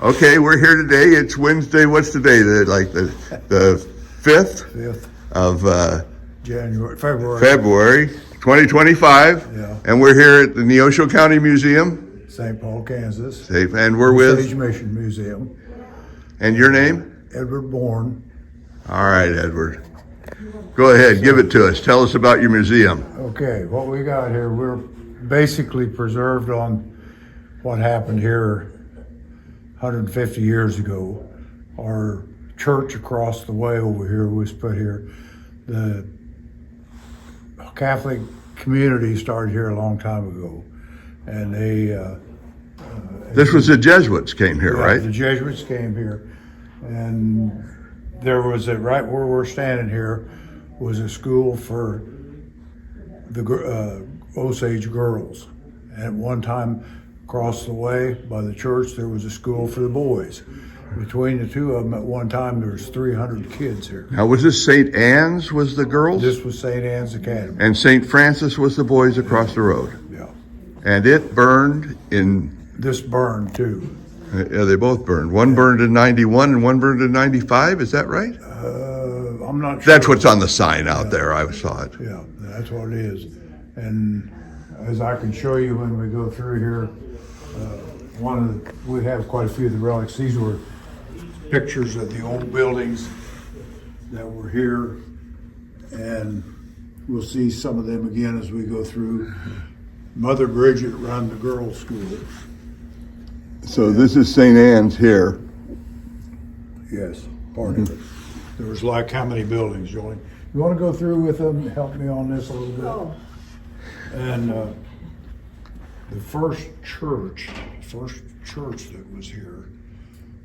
Okay, we're here today. It's Wednesday. What's the day? The 5th of February 2025. Yeah. And we're here at the Neosho County Museum. St. Paul, Kansas. Safe. And we're with. Osage Mission Museum. And your name? Edward Bourne. All right, Edward. Go ahead, give it to us. Tell us about your museum. Okay, what we got here, we're basically preserved on what happened here 150 years ago. Our church across the way over here was put here. The Catholic community started here a long time ago, and they This was the Jesuits came here, right? The Jesuits came here, and there was right where we're standing here was a school for the Osage girls. And at one time, across the way by the church, there was a school for the boys. Between the two of them, at one time, there was 300 kids here. Now, was this St. Anne's was the girls? This was St. Anne's Academy. And St. Francis was the boys across the road. Yeah. And it burned in. This burned too. Yeah, they both burned. One burned in 91 and one burned in 95. Is that right? I'm not sure. That's what's on the sign out there. I saw it. Yeah, that's what it is. And as I can show you when we go through here, we have quite a few of the relics. These were pictures of the old buildings that were here, and we'll see some of them again as we go through. Mother Bridget ran the girls' school. So this is St. Anne's here. Yes, part of it. There was like how many buildings, Jolene? You want to go through with them? Help me on this a little bit. Oh. And the first church that was here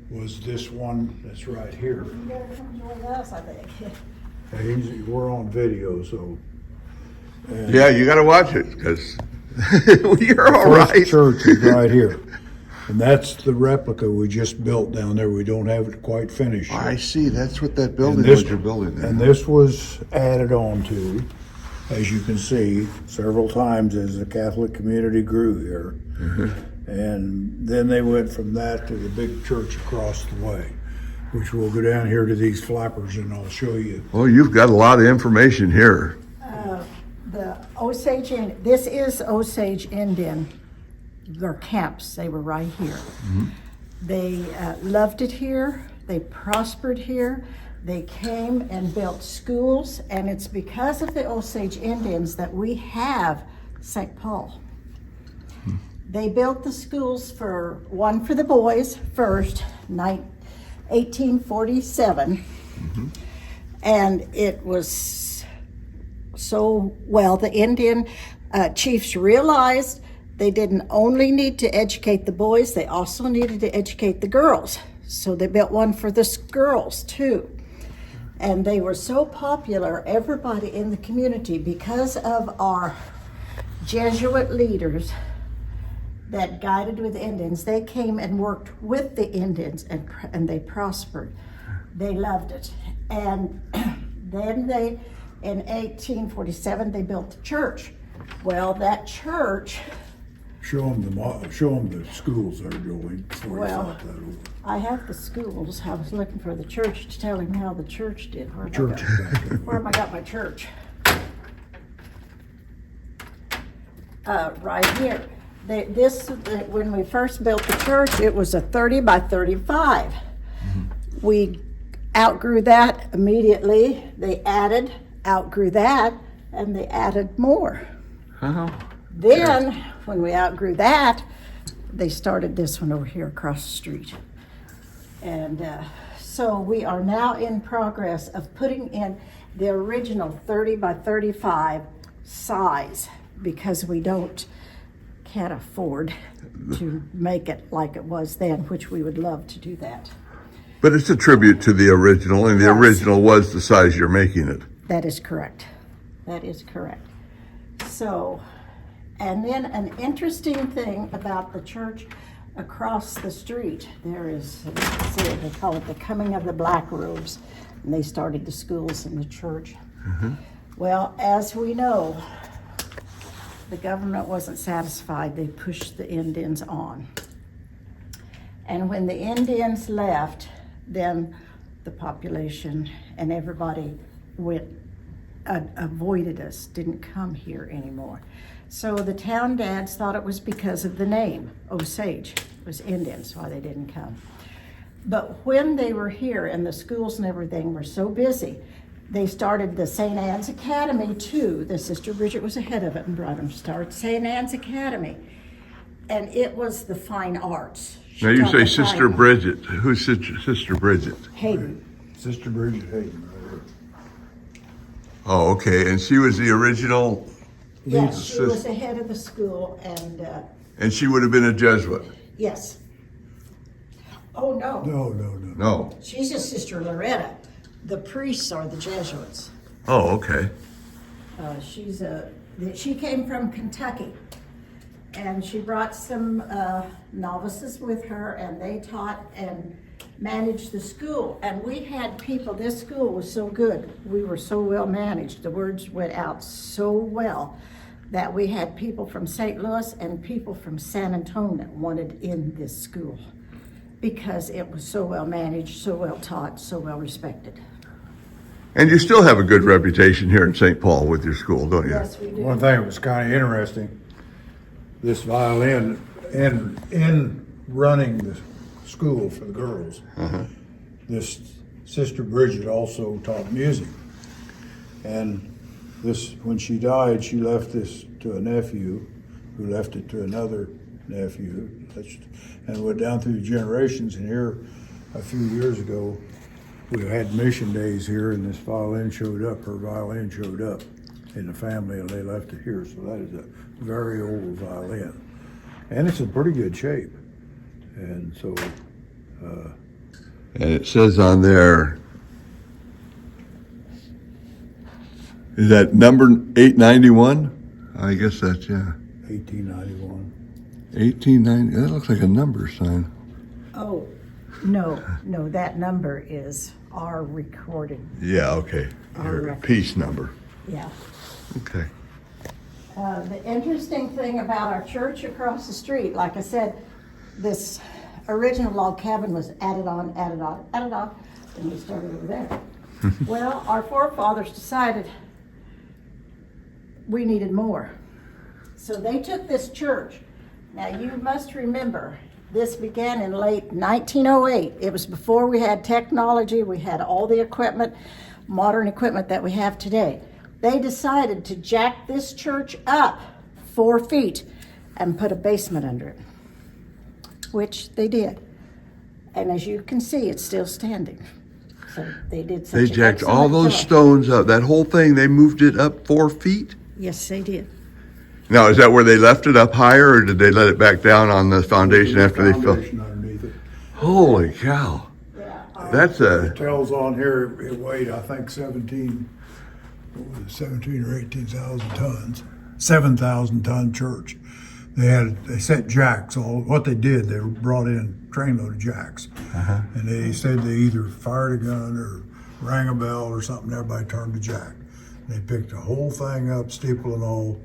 was this one that's right here. You gotta come join us, I think. Hey, we're on video, so. And Yeah, you got to watch it because you're all first right. church is right here. And that's the replica we just built down there. We don't have it quite finished yet. I see. That's what that building And this- was. You're building there. And this was added on to, as you can see, several times as the Catholic community grew here. And then they went from that to the big church across the way, which we'll go down here to these flappers and I'll show you. Well, you've got a lot of information here. The Osage this is Osage Indian. Their camps, they were right here. They loved it here. They prospered here. They came and built schools, and it's because of the Osage Indians that we have St. Paul. They built the schools one for the boys first, 1847, and it was so well. The Indian chiefs realized they didn't only need to educate the boys, they also needed to educate the girls. So they built one for the girls too. And they were so popular, everybody in the community, because of our Jesuit leaders that guided with the Indians, they came and worked with the Indians and they prospered. They loved it. And then in 1847, they built the church. Well, that church, Show them the schools there, Jolene. before you Well, flip that over. I have the schools. I was looking for the church to tell him how the church did. Church is back there. Where have I got my church? Right here. When we first built the church, it was a 30 by 35. We outgrew that immediately. They outgrew that, and they added more. Then, when we outgrew that, they started this one over here across the street. And so we are now in progress of putting in the original 30 by 35 size because we can't afford to make it like it was then, which we would love to do that. But it's a tribute to the original, and the Yes. original was the size you're making it. That is correct. That is correct. So, and then an interesting thing about the church across the street, there is, let's see, they call it the coming of the black robes, and they started the schools and the church. Well, as we know, the government wasn't satisfied. They pushed the Indians on. And when the Indians left, then the population and everybody avoided us, didn't come here anymore. So the town dads thought it was because of the name, Osage. It was Indians, why they didn't come. But when they were here and the schools and everything were so busy, they started the St. Anne's Academy too. The Sister Bridget was ahead of it and brought them to start St. Anne's Academy. And it was the fine arts. She Now you taught say the Sister fine- Bridget. Who's Sister Bridget? Hayden. Sister Bridget Hayden, right here. Oh, okay. And she was the original, Yes, she sis- was the head of the school and, and she would have been a Jesuit. yes. Oh, no. No. No. She's just Sister Loretta. The priests are the Jesuits. Oh, okay. She came from Kentucky, and she brought some novices with her, and they taught and managed the school. And we had people, this school was so good, we were so well managed, the words went out so well, that we had people from St. Louis and people from San Antonio that wanted in this school, because it was so well managed, so well taught, so well respected. And you still have a good reputation here in St. Paul with your school, don't you? Yes, we do. One thing that was kind of interesting, this violin, in running the school for the girls, this Sister Bridget also taught music. And this, when she died, she left this to a nephew, who left it to another nephew, and went down through the generations. And here, a few years ago, we had mission days here, and this violin showed up, her violin showed up in the family, and they left it here. So that is a very old violin. And it's in pretty good shape. And so, And it says on there, is that number 891? I guess that's, yeah. 1891. 1890, that looks like a number sign. Oh, no, that number is our recorded, Yeah, okay. Our Your record. piece number. yeah. Okay. The interesting thing about our church across the street, like I said, this original log cabin was added on, and we started over there. Well, our forefathers decided we needed more. So they took this church. Now you must remember, this began in late 1908. It was before we had technology, we had all the equipment, modern equipment that we have today. They decided to jack this church up 4 feet and put a basement under it, which they did. And as you can see, it's still standing. So they did such They an jacked all excellent those job. stones up. That whole thing, they moved it up 4 feet? Yes, they did. Now, is that where they left it up higher, or did they let it back down on the foundation after they filled? Foundation underneath it. Holy cow. Yeah. That's a, It tells on here, it weighed, I think, 17 or 18,000 tons. 7,000 ton church. They set jacks. What they did, they brought in trainload of jacks. And they said they either fired a gun or rang a bell or something, everybody turned the jack. They picked the whole thing up, steeple and all,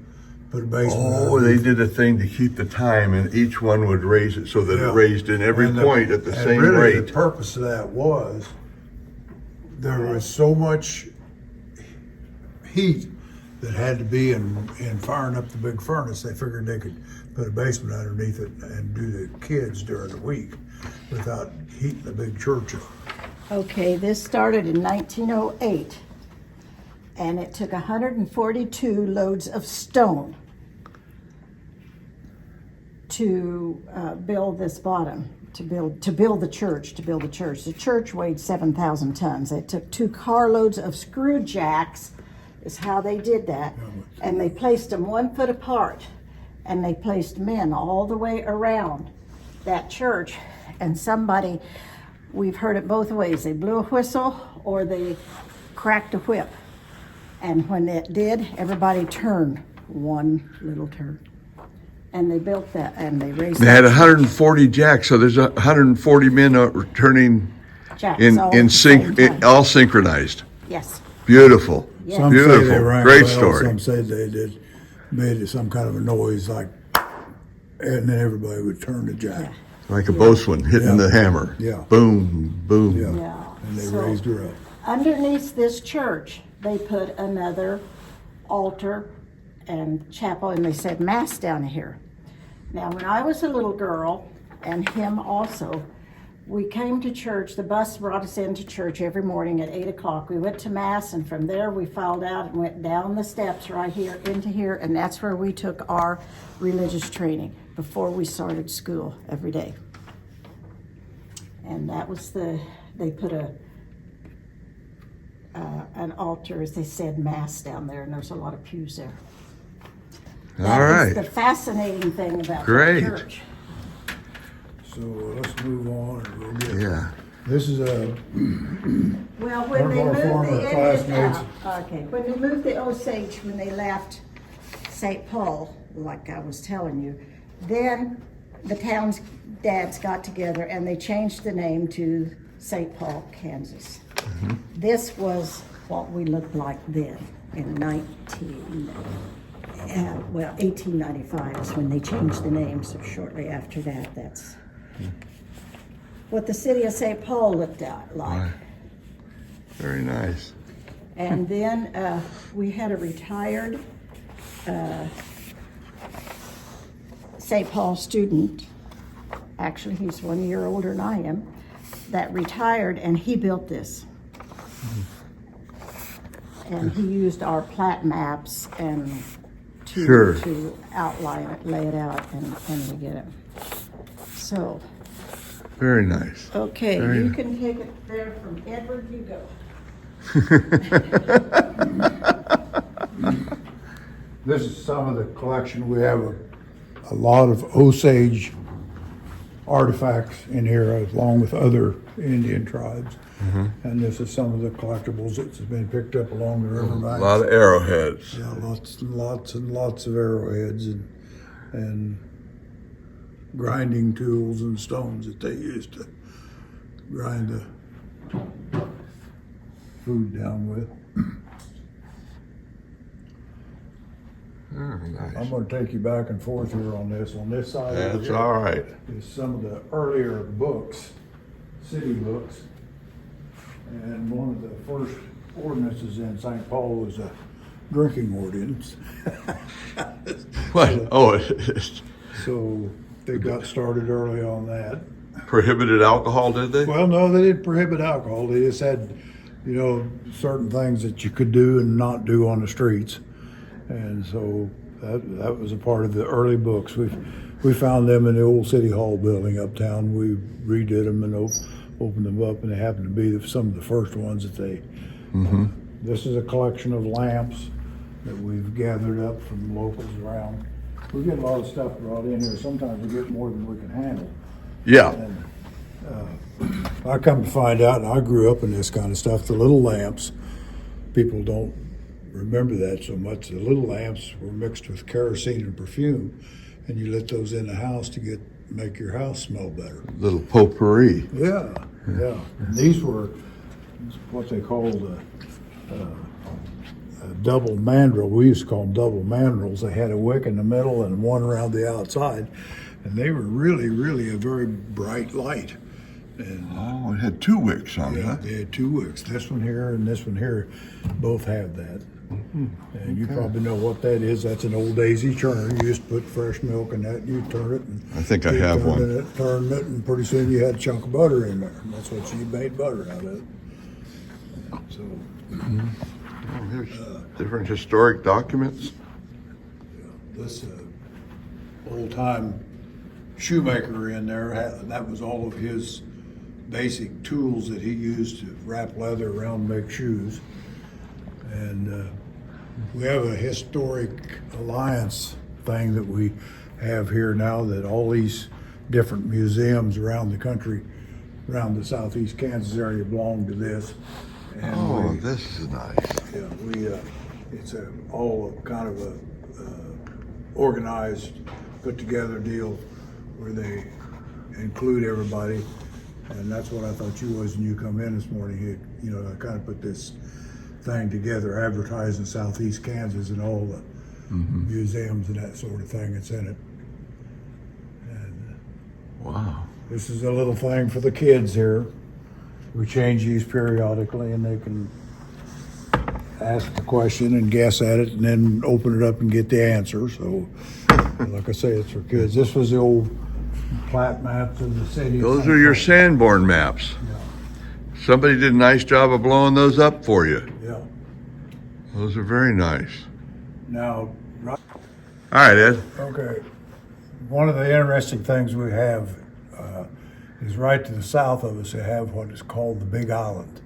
put a basement. oh, they underneath. did a thing to keep the time, and each one would raise it so that Yeah. it raised in every And point at the and same really, rate. the purpose of that was, there was so much heat that had to be in firing up the big furnace, they figured they could put a basement underneath it and do the kids during the week without heating the big church up. Okay, this started in 1908, and it took 142 loads of stone to build this bottom, to build the church. The church weighed 7,000 tons. It took 2 carloads of screw jacks, is how they did that, and they placed them 1 foot apart, and they placed men all the way around that church. And somebody, we've heard it both ways, they blew a whistle or they cracked a whip. And when it did, everybody turned 1 little turn. And they built that, and they raised They had that 140 jacks, so there's 140 men turning jacks in all at the same time. all synchronized. Yes, Beautiful. Yeah. Some say they Beautiful. rang a Great bell, story. Some said they made some kind of a noise like, and then everybody would turn the jack. Like a bosun hitting Yeah. the hammer. Yeah. Boom, boom. Yeah. Yeah. And they So, raised her up. underneath this church, they put another altar and chapel, and they said mass down here. Now, when I was a little girl, and him also, we came to church. The bus brought us into church every morning at 8 o'clock. We went to mass, and from there we filed out and went down the steps right here into here, and that's where we took our religious training before we started school every day. And that was they put an altar, as they said, mass down there, and there's a lot of pews there. All That is right. the fascinating thing about Great. that church. So let's move on and we'll get. Yeah. This is a, Well, One when of they our moved former the classmates. okay, when they moved the Osage, when they left St. Paul, like I was telling you, then the town's dads got together and they changed the name to St. Paul, Kansas. This was what we looked like then in 1895 is when they changed the name. So shortly after that, that's what the city of St. Paul looked like. Right. Very nice. And then we had a retired St. Paul student, actually he's 1 year older than I am, that retired, and he built this. And he used our plat maps and Sure. to outline it, lay it out, and we get it. So, Very nice. okay, Very you nice. can take it there from Edward, you go. this is some of the collection. We have a lot of Osage artifacts in here along with other Indian tribes. And this is some of the collectibles that's been picked up along the A riverbanks. lot of arrowheads. Yeah, lots and lots and lots of arrowheads and grinding tools and stones that they used to grind the food down with. Very nice. I'm going to take you back and forth here on this. On this side over That's here all right. is some of the earlier books, city books. And one of the first ordinances in St. Paul was a drinking ordinance. What? Oh, it's So they got started early on that. prohibited alcohol, did they? Well, no, they didn't prohibit alcohol. They just had, certain things that you could do and not do on the streets. And so that was a part of the early books. We found them in the old City Hall building uptown. We redid them and opened them up, and they happened to be some of the first ones that they. This is a collection of lamps that we've gathered up from locals around. We get a lot of stuff brought in here. Sometimes we get more than we can handle. Yeah. And I come to find out, and I grew up in this kind of stuff, the little lamps, people don't remember that so much. The little lamps were mixed with kerosene and perfume, and you lit those in the house to make your house smell better. Little potpourri. Yeah, yeah. And these were what they called a double mandrel. We used to call them double mandrels. They had a wick in the middle and one around the outside, and they were really, really a very bright light. And Oh, it had two wicks on it, yeah, huh? they had two wicks. This one here and this one here both have that. And you probably know what that is. That's an old daisy churn. You used to put fresh milk in that, and you turn it. And I think I you have turned one. it, turned it, and pretty soon you had a chunk of butter in there. And that's what you made butter out of. So Oh, here's different historic documents. this old-time shoemaker in there, that was all of his basic tools that he used to wrap leather around and make shoes. And we have a historic alliance thing that we have here now, that all these different museums around the country, around the southeast Kansas area, belong to this. And Oh, this is nice. it's all kind of a organized, put together deal where they include everybody. And that's what I thought you was when you come in this morning. I kind of put this thing together, advertising Southeast Kansas and all the museums and that sort of thing that's in it. And Wow. This is a little thing for the kids here. We change these periodically and they can ask the question and guess at it and then open it up and get the answer. So, like I say, it's for kids. This was the old plat maps of the city. Those are your Sanborn maps. Yeah. Somebody did a nice job of blowing those up for you. Yeah. Those are very nice. Now, All right, Ed. okay. One of the interesting things we have is right to the south of us, they have what is called the Big Island.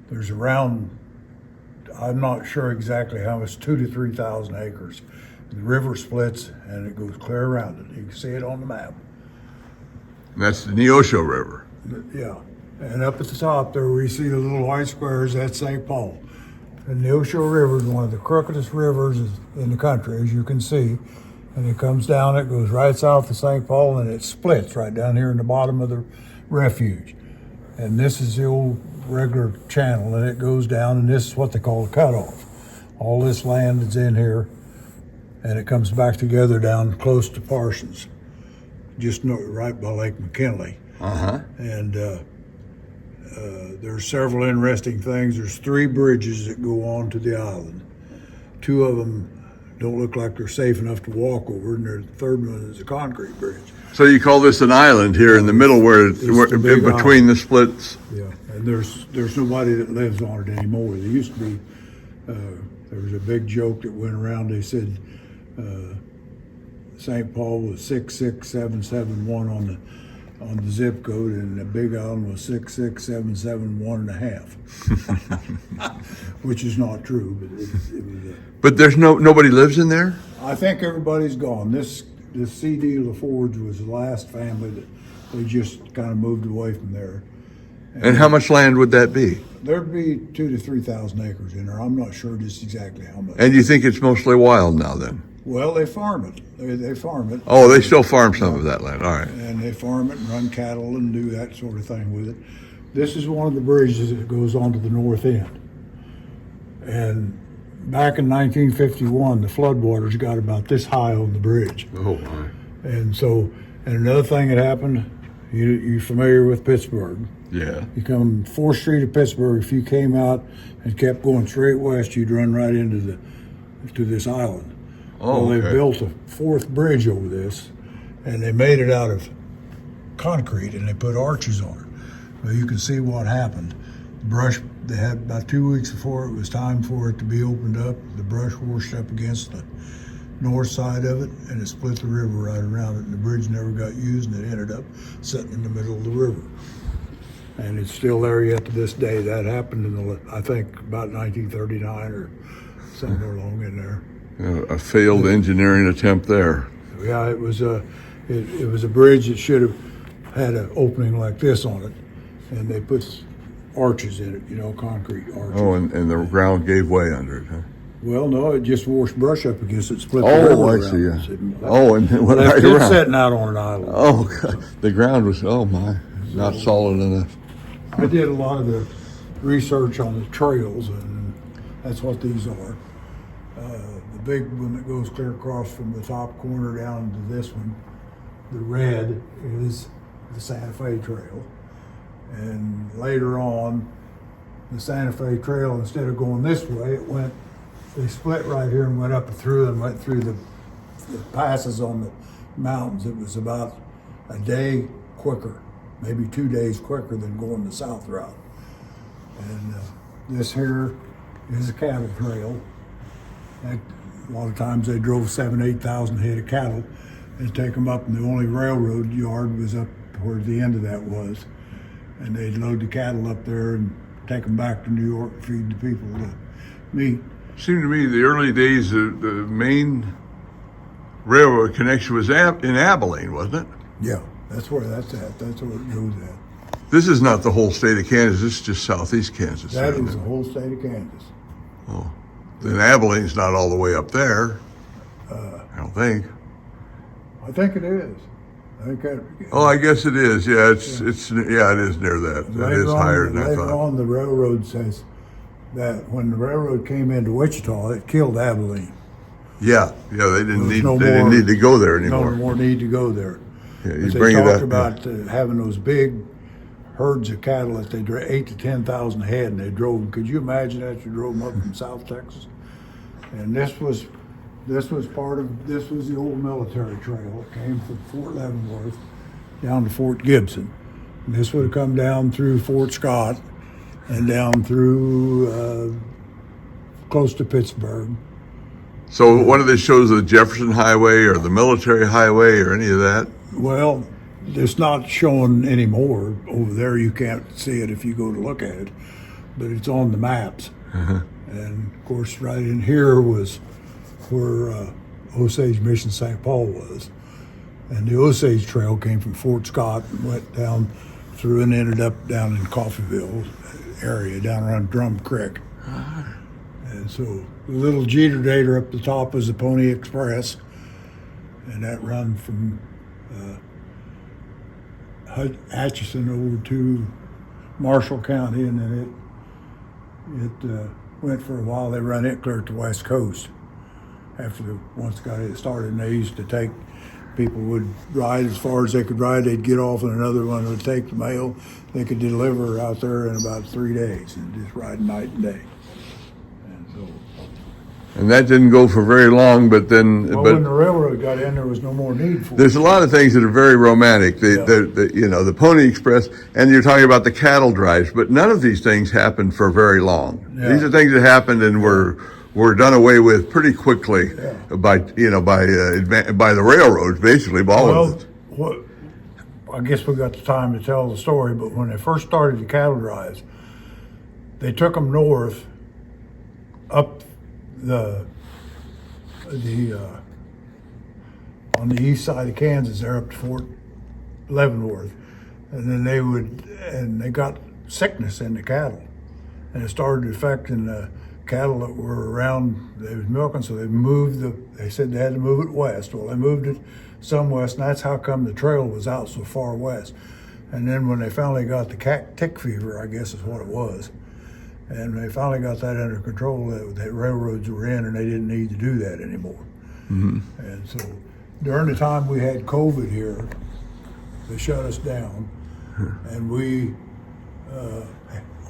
There's around, I'm not sure exactly how much, 2,000 to 3,000 acres. The river splits and it goes clear around it. You can see it on the map. And that's the Neosho River. Yeah. And up at the top there, we see the little white squares, that's St. Paul. And the Neosho River is one of the crookedest rivers in the country, as you can see. And it comes down, it goes right south of St. Paul, and it splits right down here in the bottom of the refuge. And this is the old regular channel, and it goes down, and this is what they call a cutoff. All this land is in here, and it comes back together down close to Parsons, just right by Lake McKinley. Uh-huh. And there's several interesting things. There's 3 bridges that go on to the island. 2 of them don't look like they're safe enough to walk over, and the third one is a concrete bridge. So you call this an island here in the middle where the big between the splits? Yeah, and there's nobody that lives on it anymore. There used to be, there was a big joke that went around. They said St. Paul was 66771 on the zip code, and the Big Island was 66771.5, which is not true, but it was. But there's nobody lives in there? I think everybody's gone. This C.D. LaForge was the last family that they just kind of moved away from there. And how much land would that be? There'd be 2,000 to 3,000 acres in there. I'm not sure just exactly how much. And you think it's mostly wild now then? Well, they farm it. They farm it. Oh, they still farm some of that land. All right. And they farm it and run cattle and do that sort of thing with it. This is one of the bridges that goes on to the north end. And back in 1951, the floodwaters got about this high on the bridge. Oh, my. And so, and another thing that happened, you familiar with Pittsburgh? Yeah. You come 4th Street of Pittsburgh, if you came out and kept going straight west, you'd run right into this island. Oh, well, they okay. built a 4th bridge over this, and they made it out of concrete, and they put arches on it. Well, you can see what happened. The brush, they had about 2 weeks before it was time for it to be opened up. The brush washed up against the north side of it, and it split the river right around it, and the bridge never got used, and it ended up sitting in the middle of the river. And it's still there yet to this day. That happened in, I think, about 1939 or somewhere along in there. A failed engineering attempt there. Yeah, it was a bridge that should have had an opening like this on it, and they put arches in it, concrete arches. Oh, and the ground gave way under it, huh? Well, no, it just washed brush up against it, split the Oh, river I around see, it. yeah. Oh, and it went right It's around. sitting out on an island. Oh, God. The ground was, oh my, not solid enough. I did a lot of the research on the trails, and that's what these are. The big one that goes clear across from the top corner down to this one, the red is the Santa Fe Trail. And later on, the Santa Fe Trail, instead of going this way, they split right here and went up through and went through the passes on the mountains. It was about a day quicker, maybe 2 days quicker than going the south route. And this here is a cattle trail. A lot of times they drove 7,000 to 8,000 head of cattle and take them up, and the only railroad yard was up where the end of that was. And they'd load the cattle up there and take them back to New York and feed the people the meat. Seemed to me the early days, the main railroad connection was in Abilene, wasn't it? Yeah, that's where that's at. That's where it goes at. This is not the whole state of Kansas. This is just southeast Kansas. That isn't is it? the whole state of Kansas. Oh, then Abilene's not all the way up there. I don't think. I think it is. I think that. Oh, I guess it is. Yeah, it is near that. That is higher than I Later thought. on, the railroad says that when the railroad came into Wichita, it killed Abilene. Yeah, they didn't There was need no they didn't more- need to go there No anymore. more need to go there. Yeah, you But they bring it talked up. about having those big herds of cattle that they drove 8 to 10,000 head, and they drove them. Could you imagine that? You drove them up from South Texas, and this was the old military trail. It came from Fort Leavenworth down to Fort Gibson. And this would have come down through Fort Scott and down through close to Pittsburgh. So one of the shows the Jefferson Highway or the Military Highway or any of that? Well, it's not showing anymore over there. You can't see it if you go to look at it, but it's on the maps. And of course, right in here was where Osage Mission St. Paul was. And the Osage Trail came from Fort Scott and went down through and ended up down in Coffeyville area, down around Drum Creek. And so the little Jeter Dater up the top was the Pony Express, and that run from Atchison over to Marshall County, and then it went for a while. They run it clear to the West Coast. Once got it started, and they used to take, people would ride as far as they could ride. They'd get off, and another one would take the mail. They could deliver out there in about 3 days, and just ride night and day. And so, And that didn't go for very long, but then, when the railroad got in, there was no more need for there's it. a lot of things that are very romantic. The Pony Express, and you're talking about the cattle drives, but none of these things happened for very long. Yeah. These are things that happened and were done away with pretty quickly by the railroads, basically, by all of it. I guess we got the time to tell the story, but when they first started the cattle drives, they took them north up on the east side of Kansas, there up to Fort Leavenworth, and then they got sickness in the cattle, and it started affecting the cattle that were around. They was milking, so they said they had to move it west. Well, they moved it some west, and that's how come the trail was out so far west. And then when they finally got the tick fever, I guess is what it was, and they finally got that under control, that railroads were in, and they didn't need to do that anymore. Mm-hmm. And so during the time we had COVID here, they shut us down, and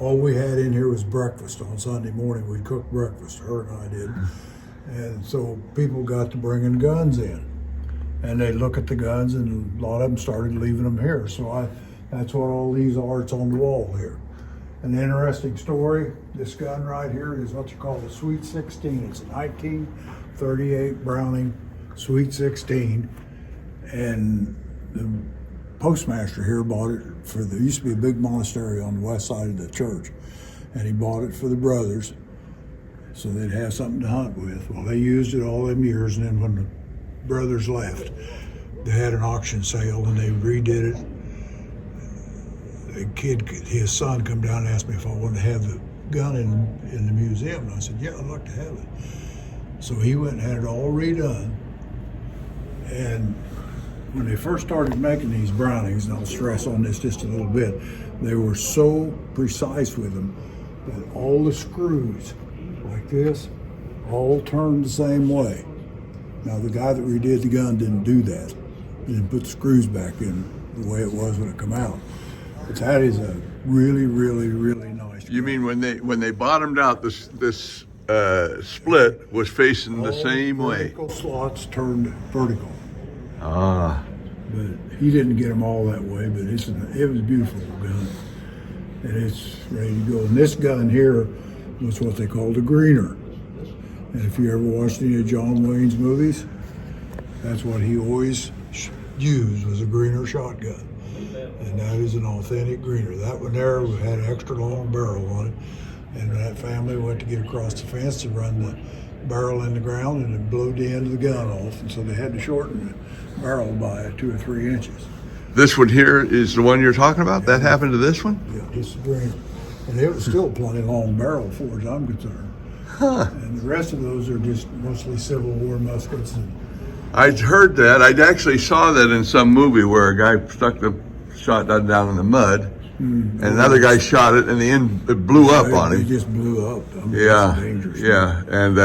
all we had in here was breakfast on Sunday morning. We'd cook breakfast, her and I did. And so people got to bringing guns in, and they'd look at the guns, and a lot of them started leaving them here. So that's what all these are. It's on the wall here. An interesting story, this gun right here is what you call a Sweet 16. It's a 1938 Browning Sweet 16, and the postmaster here bought it there used to be a big monastery on the west side of the church, and he bought it for the brothers so they'd have something to hunt with. Well, they used it all them years, and then when the brothers left, they had an auction sale and they redid it. His son come down and asked me if I wanted to have the gun in the museum, and I said, yeah, I'd like to have it. So he went and had it all redone. And when they first started making these Brownings, and I'll stress on this just a little bit, they were so precise with them that all the screws like this all turned the same way. Now the guy that redid the gun didn't do that. He didn't put the screws back in the way it was when it come out. But that is a really, really, really nice gun. You mean when they bottomed out, this split was facing the same way? Vertical slots turned vertical. Ah. But he didn't get them all that way, but it was a beautiful gun. And it's ready to go. And this gun here was what they called a greener. And if you ever watched any of John Wayne's movies, that's what he always used, was a greener shotgun. And that is an authentic greener. That one there had an extra long barrel on it. And that family went to get across the fence to run the barrel in the ground, and it blew the end of the gun off. And so they had to shorten the barrel by 2 or 3 inches. This one here is the one you're talking about? Yeah. That happened to this one? Yeah, this is greener. And it was still plenty long barrel, as far as I'm concerned. Huh. And the rest of those are just mostly Civil War muskets. I'd heard that. I actually saw that in some movie where a guy stuck the shotgun down in the mud, and another guy shot it, and it blew up on him. It just blew up. I mean, Yeah, it's dangerous. yeah. And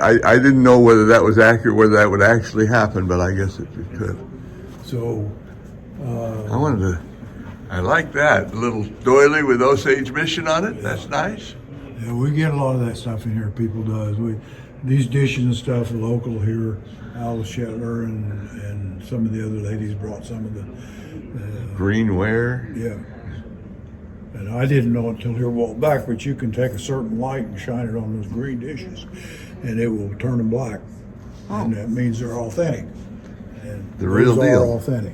I didn't know whether that was accurate, whether that would actually happen, but I guess it could. So I like that little doily with Osage Mission on it. That's nice. Yeah, we get a lot of that stuff in here. People does. These dishes and stuff are local here. Al Shetler and some of the other ladies brought some of the Greenware. yeah. And I didn't know until here a while back, but you can take a certain light and shine it on those green dishes, and it will turn them black, and that means they're authentic. And The real those deal. are authentic.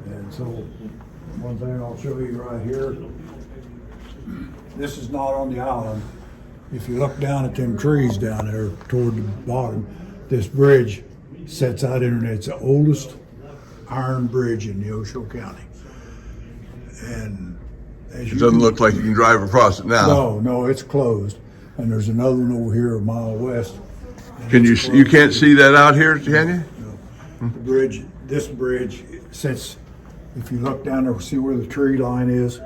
And so, one thing I'll show you right here. This is not on the island. If you look down at them trees down there toward the bottom, this bridge sets out in, and it's the oldest iron bridge in Neosho County. And as It doesn't look like you can drive across it now. no, it's closed. And there's another one over here a mile west. Can you? You can't see that out here, can you? The bridge, this bridge sits, if you look down there, see where the tree line is?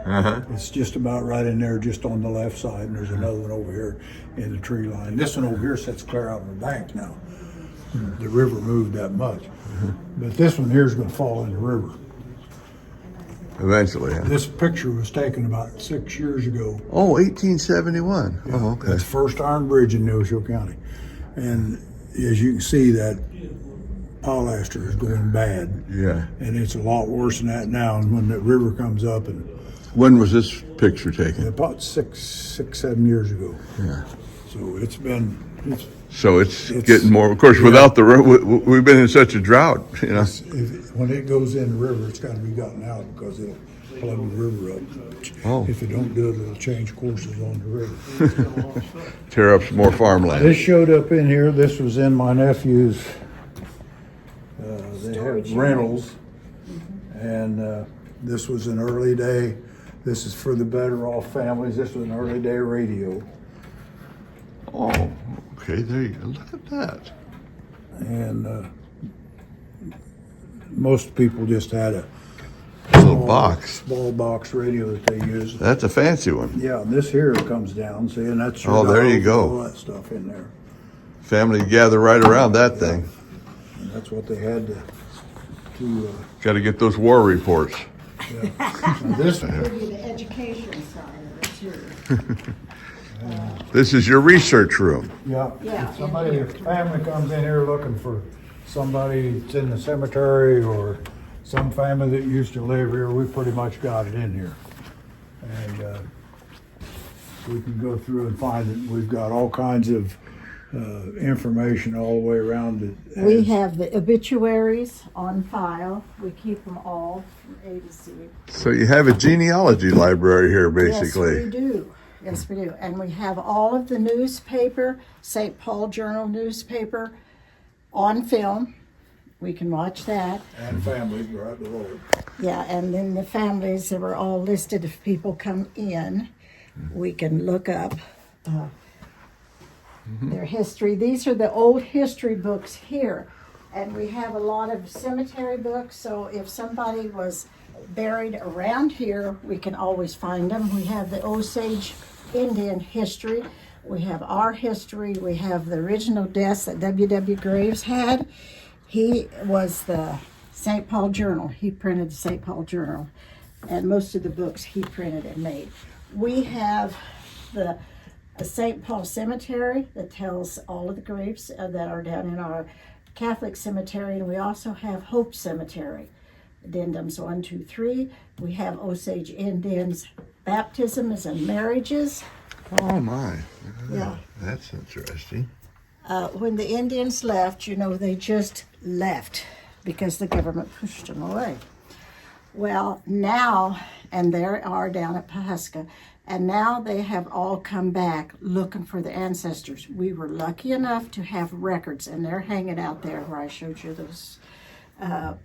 It's just about right in there, just on the left side. And there's another one over here in the tree line. This one over here sits clear out of the bank now. The river moved that much. But this one here is going to fall in the river. Eventually. Yeah. This picture was taken about 6 years ago. Oh, 1871. Oh, okay. It's the first iron bridge in Neosho County. And as you can see, that polyester is going bad. Yeah. And it's a lot worse than that now. And when the river comes up, and When was this picture taken? about 7 years ago. Yeah. So it's Getting more. Of course, without the we've been in such a drought. You know. when it goes in the river, it's got to be gotten out because it'll plug the river up. Oh. If it don't do it, it'll change courses on the river. Tear up some more farmland. This showed up in here. This was in my nephew's. They have rentals, and this was an early day. This is for the better off families. This was an early day radio. Oh, okay. There you go. Look at that. And most people just had a Little box. small box radio that they use. That's a fancy one. Yeah, and this here comes down, see, and that's your Oh, there you dials, go. all that stuff in there. Family gather right around that thing. And that's what they had to Got to get those war reports. now this Give you the education side of it too. This is your research room. yeah. Yeah, If somebody, if family comes in here looking for somebody that's in the cemetery or some family that used to live here, we pretty much got it in here. And we can go through and find it. We've got all kinds of information all the way around it. We have the obituaries on file. We keep them all from A to Z. So you have a genealogy library here, basically. Yes, we do. Yes, we do. And we have all of the newspaper, St. Paul Journal newspaper, on film. We can watch that. And families right below it. Yeah, and then the families that were all listed. If people come in, we can look up their history. These are the old history books here. And we have a lot of cemetery books, so if somebody was buried around here, we can always find them. We have the Osage Indian history. We have our history. We have the original deaths that W.W. Graves had. He was the St. Paul Journal. He printed the St. Paul Journal. And most of the books he printed and made. We have the St. Paul Cemetery that tells all of the graves that are down in our Catholic cemetery. And we also have Hope Cemetery. Addendums 1, 2, 3. We have Osage Indians baptisms and marriages. Oh, my. Yeah. That's interesting. When the Indians left, they just left because the government pushed them away. Well, now, and there are down at Pahuska, and now they have all come back looking for their ancestors. We were lucky enough to have records, and they're hanging out there where I showed you those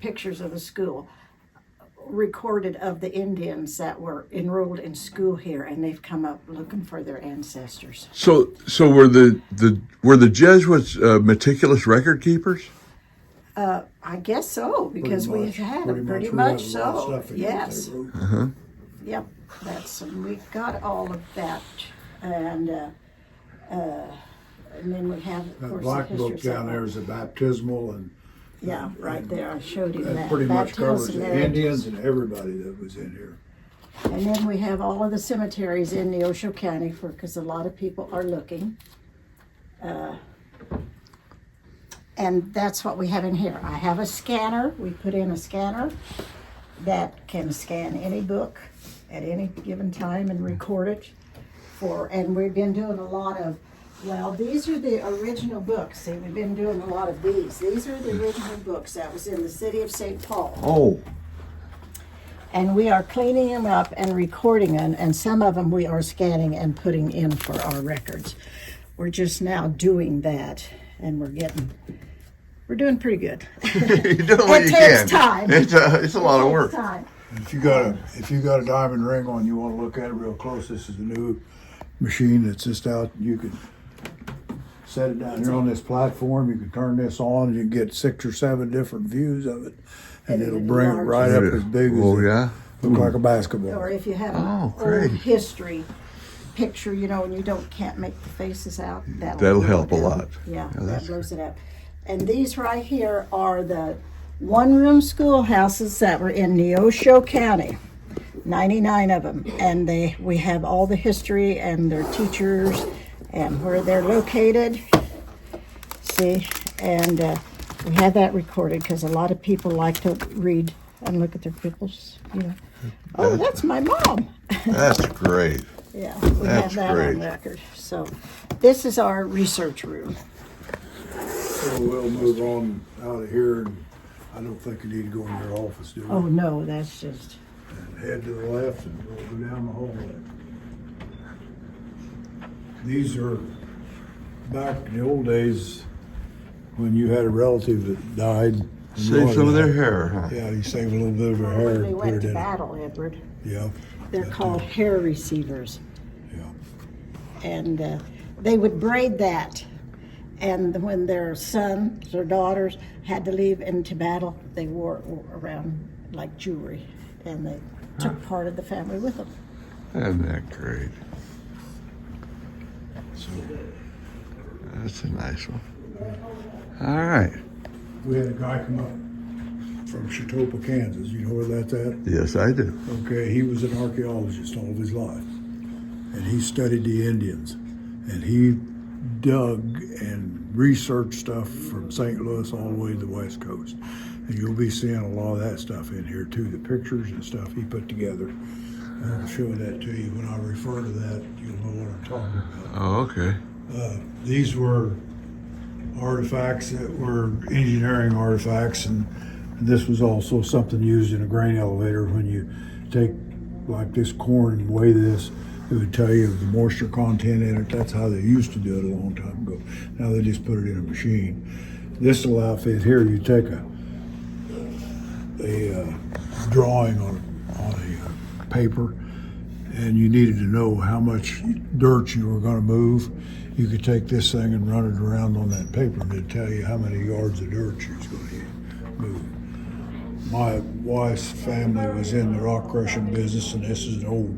pictures of the school, recorded of the Indians that were enrolled in school here, and they've come up looking for their ancestors. So were the Jesuits meticulous record keepers? I guess so, because Pretty we've much. had Pretty it pretty much. much We have a lot of so. stuff in Yes. there they wrote. Yep, we got all of that, and then we have, of That course, black the history book down of there is a baptismal, and Yeah, right there. I showed him That that. pretty much Baptisms covers and the marriages. Indians and everybody that was in here. And then we have all of the cemeteries in Neosho County because a lot of people are looking. And that's what we have in here. I have a scanner. We put in a scanner that can scan any book at any given time and record it. And we've been doing a lot of, well, these are the original books. See, we've been doing a lot of these. These are the original books that was in the city of St. Paul. Oh, And we are cleaning them up and recording them, and some of them we are scanning and putting in for our records. We're just now doing that, and we're doing pretty good. you're doing what It you takes can. time. It's a lot of work. Time. If you got a diamond ring on, you want to look at it real close. This is a new machine that's just out. You can set it down here on this platform. You can turn this on, and you can get 6 or 7 different views of it, and it'll bring it right up as big as Oh, yeah? look like a basketball. Or if you have an Oh, old great. history picture, and you can't make the faces out, That'll help a lot. Yeah, that that's blows it up. And these right here are the one-room schoolhouses that were in Neosho County, 99 of them. And we have all the history and their teachers and where they're located. See, and we have that recorded because a lot of people like to read and look at their pupils. Oh, that's my mom. That's great. Yeah, we That's have that great. on record. So this is our research room. So we'll move on out of here, and I don't think you need to go in your office, do we? Oh, no, that's just, And head to the left, and we'll go down the hallway. These are back in the old days when you had a relative that died. and you Save wanted some of to- their hair, huh? Yeah, you save a little bit of her hair when they and put went it to in. battle, Edward. Yeah, They're that called too. hair receivers. Yeah. And they would braid that. And when their sons or daughters had to leave into battle, they wore it around like jewelry. And they took part of the family with them. Isn't that great? So That's a nice one. All right. we had a guy come up from Chautauqua, Kansas. You know where that's at? Yes, I do. Okay, he was an archaeologist all of his life, and he studied the Indians, and he dug and researched stuff from St. Louis all the way to the West Coast. And you'll be seeing a lot of that stuff in here too, the pictures and stuff he put together. And I'll show that to you. When I refer to that, you'll know what I'm talking about. Oh, okay. These were artifacts that were engineering artifacts, and this was also something used in a grain elevator. When you take like this corn and weigh this, it would tell you the moisture content in it. That's how they used to do it a long time ago. Now they just put it in a machine. This little outfit here, you take a drawing on a paper, and you needed to know how much dirt you were going to move. You could take this thing and run it around on that paper, and it'd tell you how many yards of dirt you was going to move. My wife's family was in the rock crushing business, and this is an old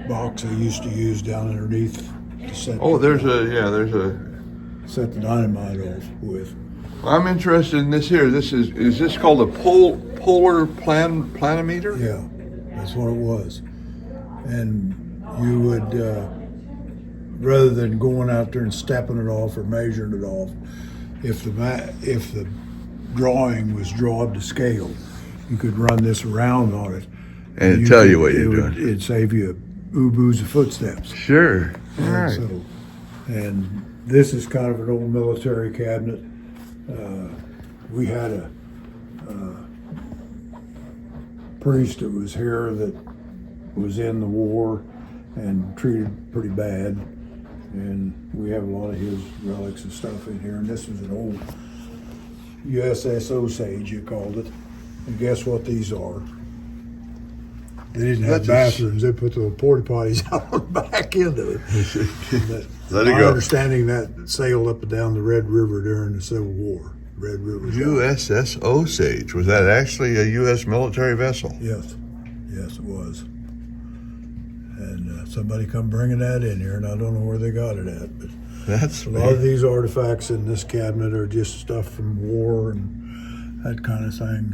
box they used to use down underneath to set, Oh, there's a. set the dynamite off with. I'm interested in this here. Is this called a polar planimeter? Yeah, that's what it was. And you would, rather than going out there and stepping it off or measuring it off, if the drawing was drawn to scale, you could run this around on it. And it'd tell you what you're doing. It'd save you ooboos of footsteps. Sure. All And right. so, and this is kind of an old military cabinet. We had a priest that was here that was in the war and treated pretty bad, and we have a lot of his relics and stuff in here. And this was an old USS Osage, you called it. And guess what these are? They didn't have That's bathrooms. They put the porta potties out on the back end of it. Let it My go. understanding that sailed up and down the Red River during the Civil War. Red River. USS Osage. Was that actually a U.S. military vessel? Yes, it was. And somebody come bringing that in here, and I don't know where they got it at, but That's a lot of these artifacts in this cabinet are just stuff from war, and that kind of thing,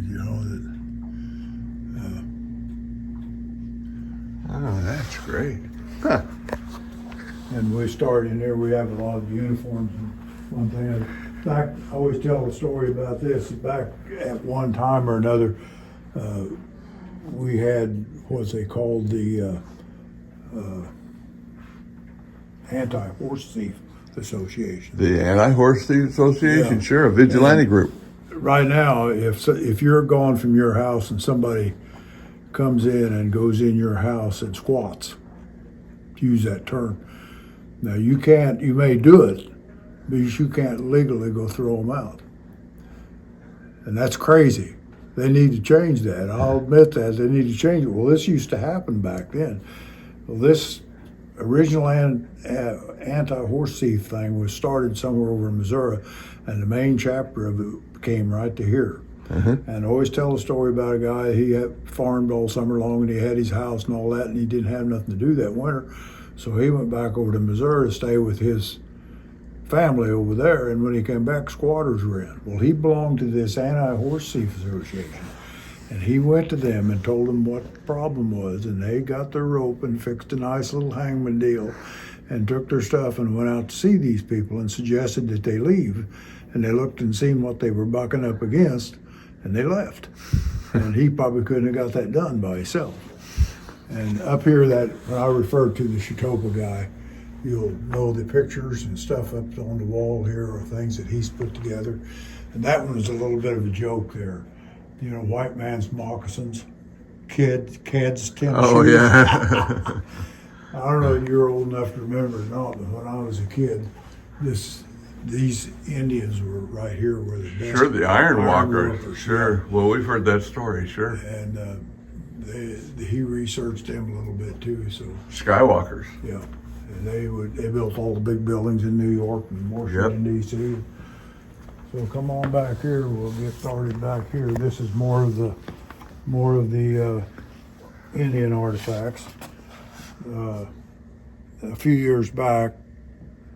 Oh, that's great. Huh. And we started in there, we have a lot of uniforms and one thing. Back, I always tell a story about this. Back at one time or another, we had what they called the Anti-Horse Thief Association. The Anti-Horse Thief Association, Yeah. sure, a vigilante group. Right now, if you're gone from your house and somebody comes in and goes in your house and squats, to use that term. Now you may do it, but you can't legally go throw them out. And that's crazy. They need to change that. I'll admit that they need to change it. Well, this used to happen back then. Well, this original anti-horse thief thing was started somewhere over in Missouri, and the main chapter of it came right to here. And I always tell a story about a guy, he had farmed all summer long and he had his house and all that, and he didn't have nothing to do that winter. So he went back over to Missouri to stay with his family over there, and when he came back, squatters were in. Well, he belonged to this Anti-Horse Thief Association, and he went to them and told them what the problem was, and they got their rope and fixed a nice little hangman deal and took their stuff and went out to see these people and suggested that they leave. And they looked and seen what they were bucking up against, and they left. And he probably couldn't have got that done by himself. And up here, that when I refer to the Chitopa guy, you'll know the pictures and stuff up on the wall here are things that he's put together. And that one was a little bit of a joke there. You know, white man's moccasins, kids' tennis Oh, shoes. yeah. I don't know if you're old enough to remember or not, but when I was a kid, these Indians were right here where the best. Sure, the Iron Walkers. Walkers, Sure. Well, we've heard that story, sure. And he researched them a little bit too. So Skywalkers. yeah, and they built all the big buildings in New York and Washington D.C. So come on back here. We'll get started back here. This is more of the Indian artifacts. A few years back,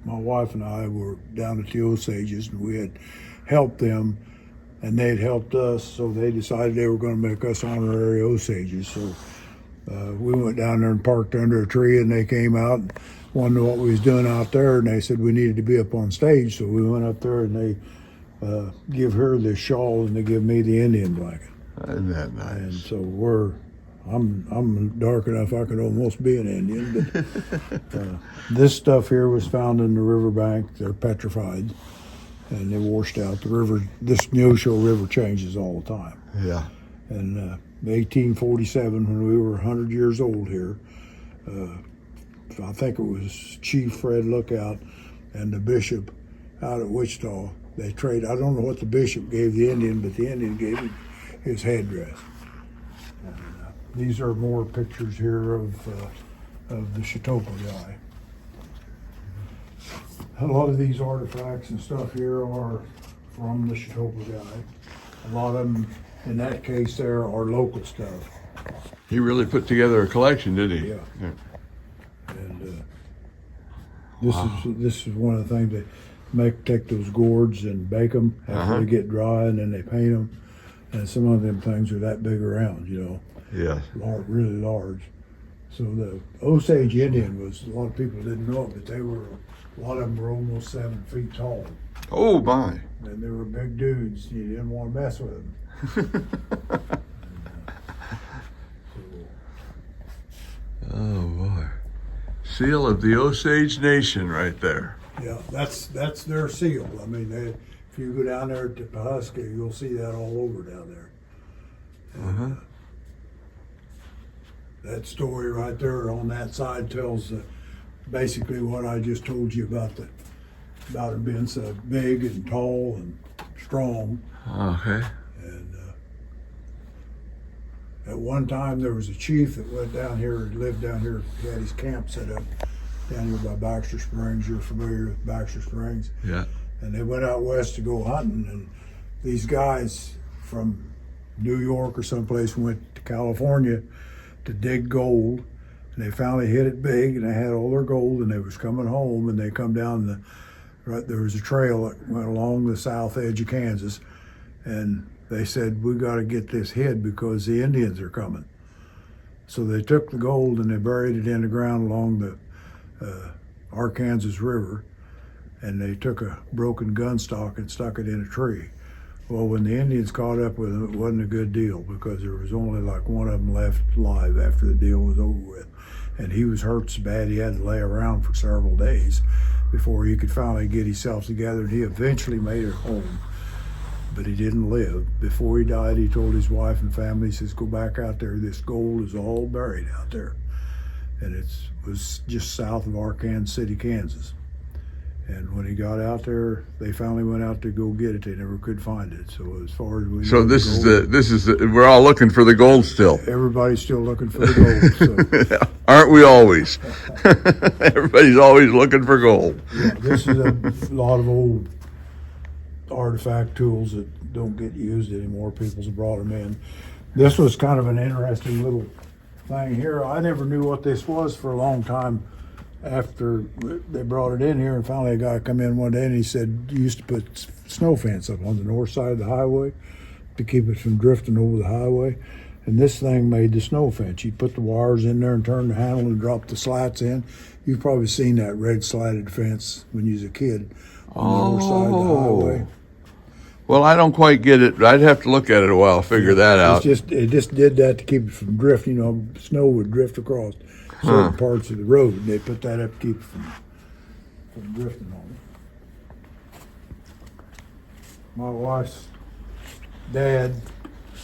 my wife and I were down at the Osages, and we had helped them, and they'd helped us, so they decided they were going to make us honorary Osages. So we went down there and parked under a tree, and they came out and wanted to know what we was doing out there, and they said we needed to be up on stage. So we went up there, and they give her the shawl, and they give me the Indian blanket. Isn't that And nice? so I'm dark enough I could almost be an Indian, but this stuff here was found in the riverbank. They're petrified, and they washed out. The river, this Neosho River changes all the time. Yeah. And 1847, when we were 100 years old here, I think it was Chief Fred Lookout and the bishop out at Wichita. They traded. I don't know what the bishop gave the Indian, but the Indian gave him his headdress. These are more pictures here of the Chitopa guy. A lot of these artifacts and stuff here are from the Chitopa guy. A lot of them, in that case, there are local stuff. He really put together a collection, did he? Yeah. And this is one of the things they take those gourds and bake them after they get dry, and then they paint them. And some of them things are that big around, you know. Yeah. Really large. So the Osage Indian was, a lot of people didn't know it, but a lot of them were almost 7 feet tall. Oh, my. And they were big dudes. You didn't want to mess with them. Oh, boy. Seal of the Osage Nation right there. Yeah, that's their seal. I mean, if you go down there to Pawhuska, you'll see that all over down there. And, that story right there on that side tells basically what I just told you about them being so big and tall and strong. Okay. And at one time there was a chief that went down here and lived down here. He had his camp set up down here by Baxter Springs. You're familiar with Baxter Springs? Yeah. And they went out west to go hunting, and these guys from New York or someplace went to California to dig gold, and they finally hit it big, and they had all their gold, and they was coming home, and they come down there was a trail that went along the south edge of Kansas, and they said, we got to get this hid because the Indians are coming. So they took the gold and they buried it in the ground along the Arkansas River, and they took a broken gun stock and stuck it in a tree. Well, when the Indians caught up with them, it wasn't a good deal because there was only like one of them left alive after the deal was over with. And he was hurt so bad he had to lay around for several days before he could finally get himself together. And he eventually made it home, but he didn't live. Before he died, he told his wife and family, he says, go back out there. This gold is all buried out there. And it was just south of Arkansas City, Kansas. And when he got out there, they finally went out to go get it. They never could find it. So as far as we know, this is the, we're all looking for the gold still. everybody's still looking for the gold. So. Aren't we always? Everybody's always looking for gold. Yeah, this is a lot of old artifact tools that don't get used anymore. People's brought them in. This was kind of an interesting little thing here. I never knew what this was for a long time after they brought it in here, and finally a guy come in one day and he said, you used to put snow fence up on the north side of the highway to keep it from drifting over the highway. And this thing made the snow fence. You put the wires in there and turn the handle and drop the slats in. You've probably seen that red slatted fence when you was a kid on the north side of the highway. Well, I don't quite get it. I'd have to look at it a while, figure that out. It just did that to keep it from drifting. You know, snow would drift across certain parts of the road, and they put that up to keep it from drifting on it. My wife's dad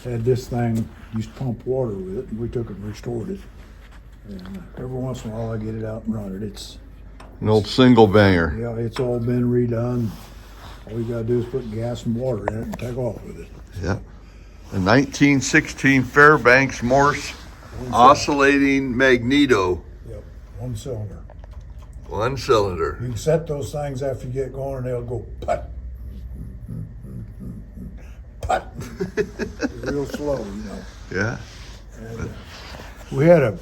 had this thing, used to pump water with it, and we took it and restored it. And every once in a while I get it out and run it. It's An old single banger. yeah, it's all been redone. All you gotta do is put gas and water in it and take off with it. Yeah. The 1916 Fairbanks Morse oscillating magneto. Yep, one cylinder. One cylinder. You can set those things after you get going and they'll go putt. Putt. Real slow, you know. Yeah. And, we had a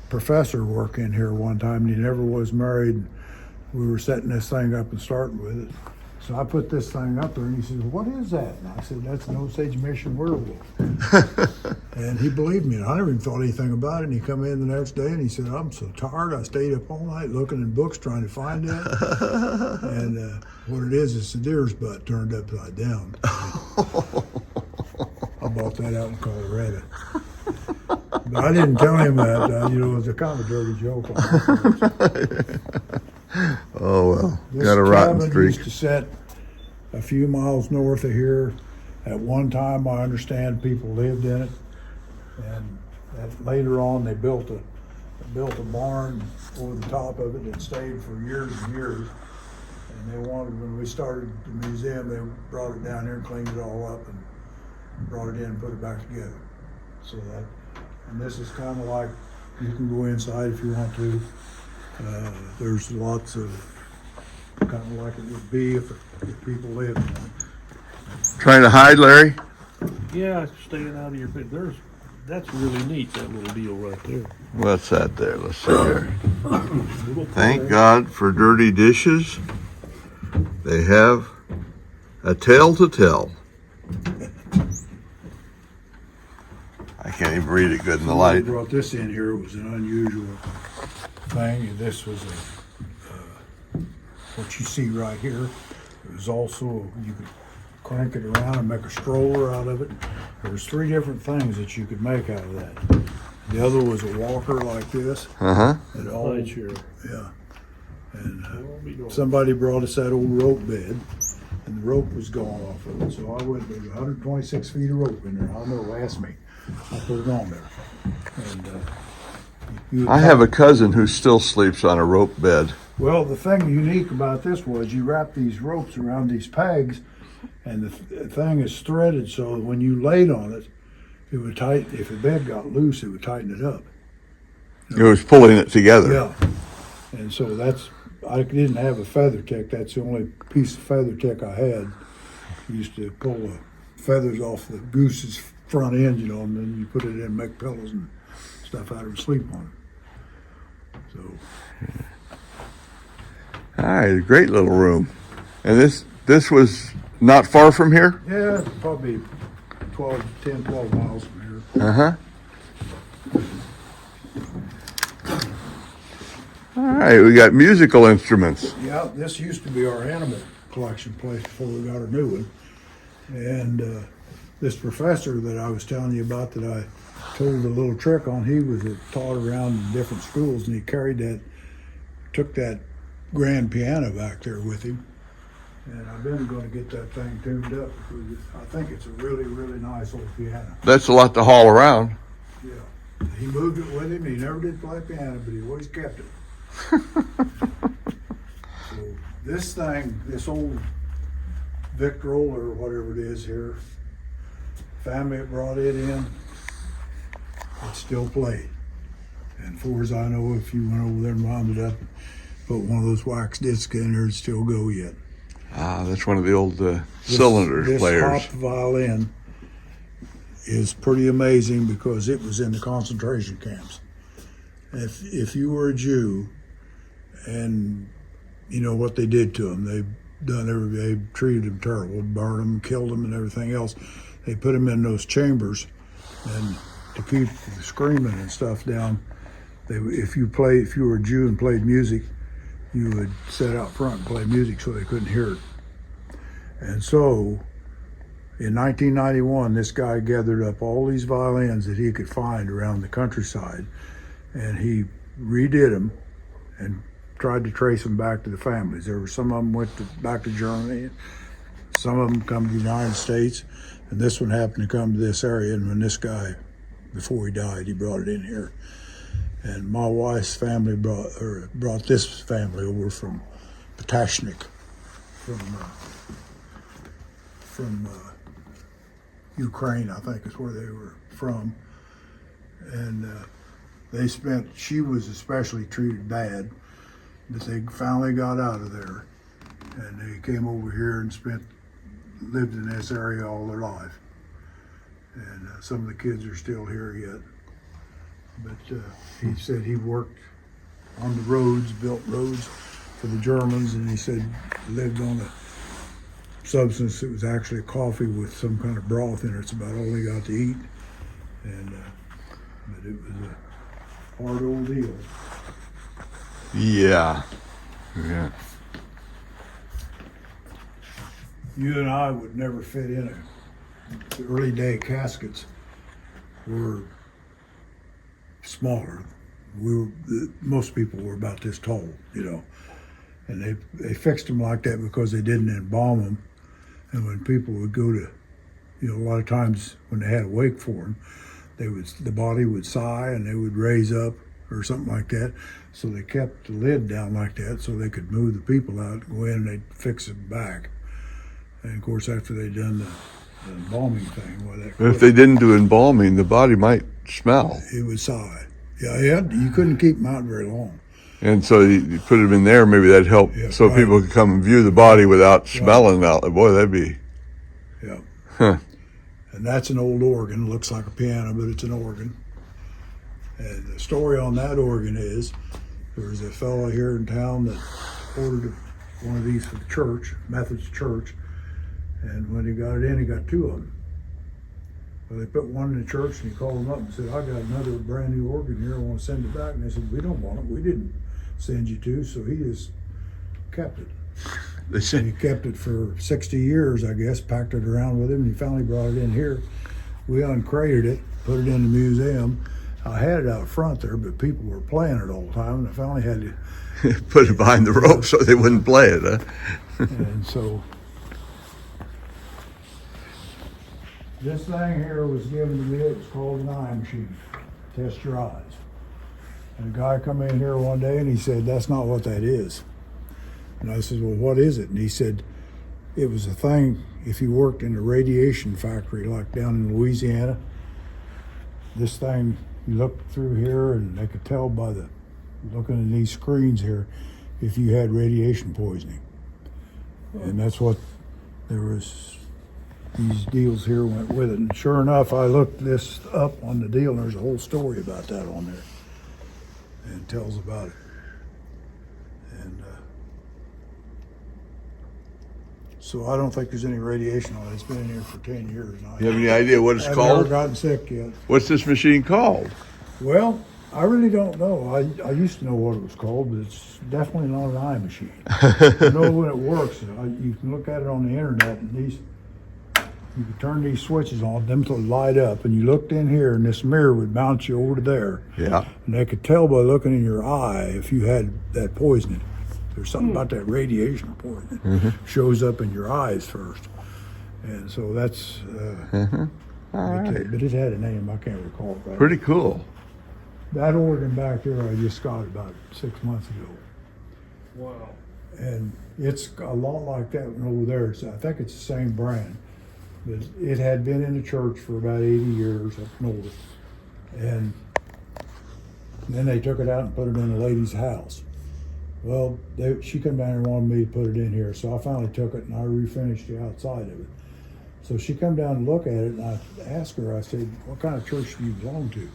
professor work in here one time, and he never was married. We were setting this thing up and starting with it. So I put this thing up there, and he says, what is that? And I said, that's an Osage Mission werewolf. And he believed me, and I never even thought anything about it. And he come in the next day, and he said, I'm so tired. I stayed up all night looking in books trying to find that. And what it is, it's a deer's butt turned upside down. I bought that out in Colorado. But I didn't tell him that. You know, it was a kind of a dirty joke on my Oh, well. This Got a rotten cabin streak. used to set a few miles north of here. At one time, I understand people lived in it, and later on they built a barn over the top of it that stayed for years and years. And they wanted, when we started the museum, they brought it down here and cleaned it all up and brought it in and put it back together. So that, and this is kind of like, you can go inside if you want to. There's lots of, kind of like it would be if people lived in it. Trying to hide, Larry? Yeah, staying out of your bed. That's really neat, that little deal right there. What's that there? Let's see here. Thank God for dirty dishes. They have a tale to tell. I can't even read it good in the I light. brought this in here. It was an unusual thing. And this was what you see right here. It was also, you could crank it around and make a stroller out of it. There's 3 different things that you could make out of that. The other was a walker like this. Uh-huh. And all, Right here. yeah. And somebody brought us that old rope bed, and the rope was gone off of it. So I went, there was 126 feet of rope in there. I'll never ask me. I put it on there. And I have a cousin who still sleeps on a rope bed. well, the thing unique about this was you wrap these ropes around these pegs, and the thing is threaded so that when you laid on it, it would tighten. If the bed got loose, it would tighten it up. It was pulling it together. Yeah. And so I didn't have a feather tick. That's the only piece of feather tick I had. I used to pull the feathers off the goose's front end, you know, and then you put it in, make pillows and stuff out of and sleep on it. So. All right, a great little room. And this was not far from here? Yeah, probably 10, 12 miles from here. Uh-huh. All right, we got musical instruments. Yeah, this used to be our animal collection place before we got our new one. And this professor that I was telling you about that I told a little trick on, he was taught around in different schools, and he took that grand piano back there with him. And I've been going to get that thing tuned up because I think it's a really, really nice old piano. That's a lot to haul around. Yeah. He moved it with him. He never did play piano, but he always kept it. So this thing, this old Victrola or whatever it is here, family that brought it in, it still played. And far as I know, if you went over there and wound it up, put one of those wax discs in there, it'd still go yet. Ah, that's one of the old cylinder This players. Hop violin is pretty amazing because it was in the concentration camps. If you were a Jew, and you know what they did to them, they treated them terrible, burned them, killed them, and everything else. They put them in those chambers, and to keep the screaming and stuff down, if you were a Jew and played music, you would sit out front and play music so they couldn't hear it. And so, in 1991, this guy gathered up all these violins that he could find around the countryside, and he redid them and tried to trace them back to the families. There were some of them back to Germany, some of them come to the United States, and this one happened to come to this area. And when this guy, before he died, he brought it in here. And my wife's family brought this family over from Patashnik, from Ukraine, I think is where they were from. And she was especially treated bad, but they finally got out of there. And they came over here and lived in this area all their life. And some of the kids are still here yet. But he said he worked on the roads, built roads for the Germans, and he said lived on a substance that was actually coffee with some kind of broth in it. It's about all he got to eat. And but it was a hard old deal. Yeah. Yeah. You and I would never fit in it. The early day caskets were smaller. Most people were about this tall, and they fixed them like that because they didn't embalm them. And when people would go to, a lot of times when they had a wake for them, the body would sigh and they would raise up or something like that. So they kept the lid down like that so they could move the people out, go in, and they'd fix them back. And of course, after they'd done the embalming thing, If they didn't do embalming, the body might smell. it would sigh. Yeah, you couldn't keep them out very long. And so you put them in there, maybe that'd help, Yeah, so right. people could come and view the body without smelling out. Boy, that'd be. Yeah. Huh. And that's an old organ. It looks like a piano, but it's an organ. And the story on that organ is there was a fellow here in town that ordered one of these for the church, Methodist church. And when he got it in, he got two of them. Well, they put one in the church, and he called them up and said, I got another brand new organ here. I want to send it back. And they said, we don't want it. We didn't send you to. So he just kept it. They And said, he kept it for 60 years, I guess, packed it around with him, and he finally brought it in here. We uncrated it, put it in the museum. I had it out front there, but people were playing it all the time, and I finally had to, put it behind the rope so they wouldn't play it, huh? and so. This thing here was given to me, it was called an eye machine, test your eyes. And a guy come in here one day and he said, that's not what that is. And I said, well, what is it? And he said, it was a thing, if you worked in a radiation factory, like down in Louisiana, this thing, you looked through here and they could tell by looking at these screens here, if you had radiation poisoning. And that's what, these deals here went with it. And sure enough, I looked this up on the deal, and there's a whole story about that on there. And it tells about it. And So I don't think there's any radiation on it. It's been in here for 10 years now. You have any idea what it's I've called? never gotten sick yet. What's this machine called? Well, I really don't know. I used to know what it was called, but it's definitely not an eye machine. I know when it works. You can look at it on the internet, and you can turn these switches on, them to light up, and you looked in here, and this mirror would bounce you over to there. Yeah. And they could tell by looking in your eye if you had that poisoning. There's something about that radiation poisoning shows up in your eyes first, and so that's. But it had a name I can't recall. Right? Pretty cool. That organ back there I just got about 6 months ago, Wow. and it's a lot like that one over there. I think it's the same brand, but it had been in the church for about 80 years up north, and then they took it out and put it in a lady's house. Well, she come down and wanted me to put it in here, so I finally took it and I refinished the outside of it. So she come down and look at it, and I asked her, I said, what kind of church do you belong to?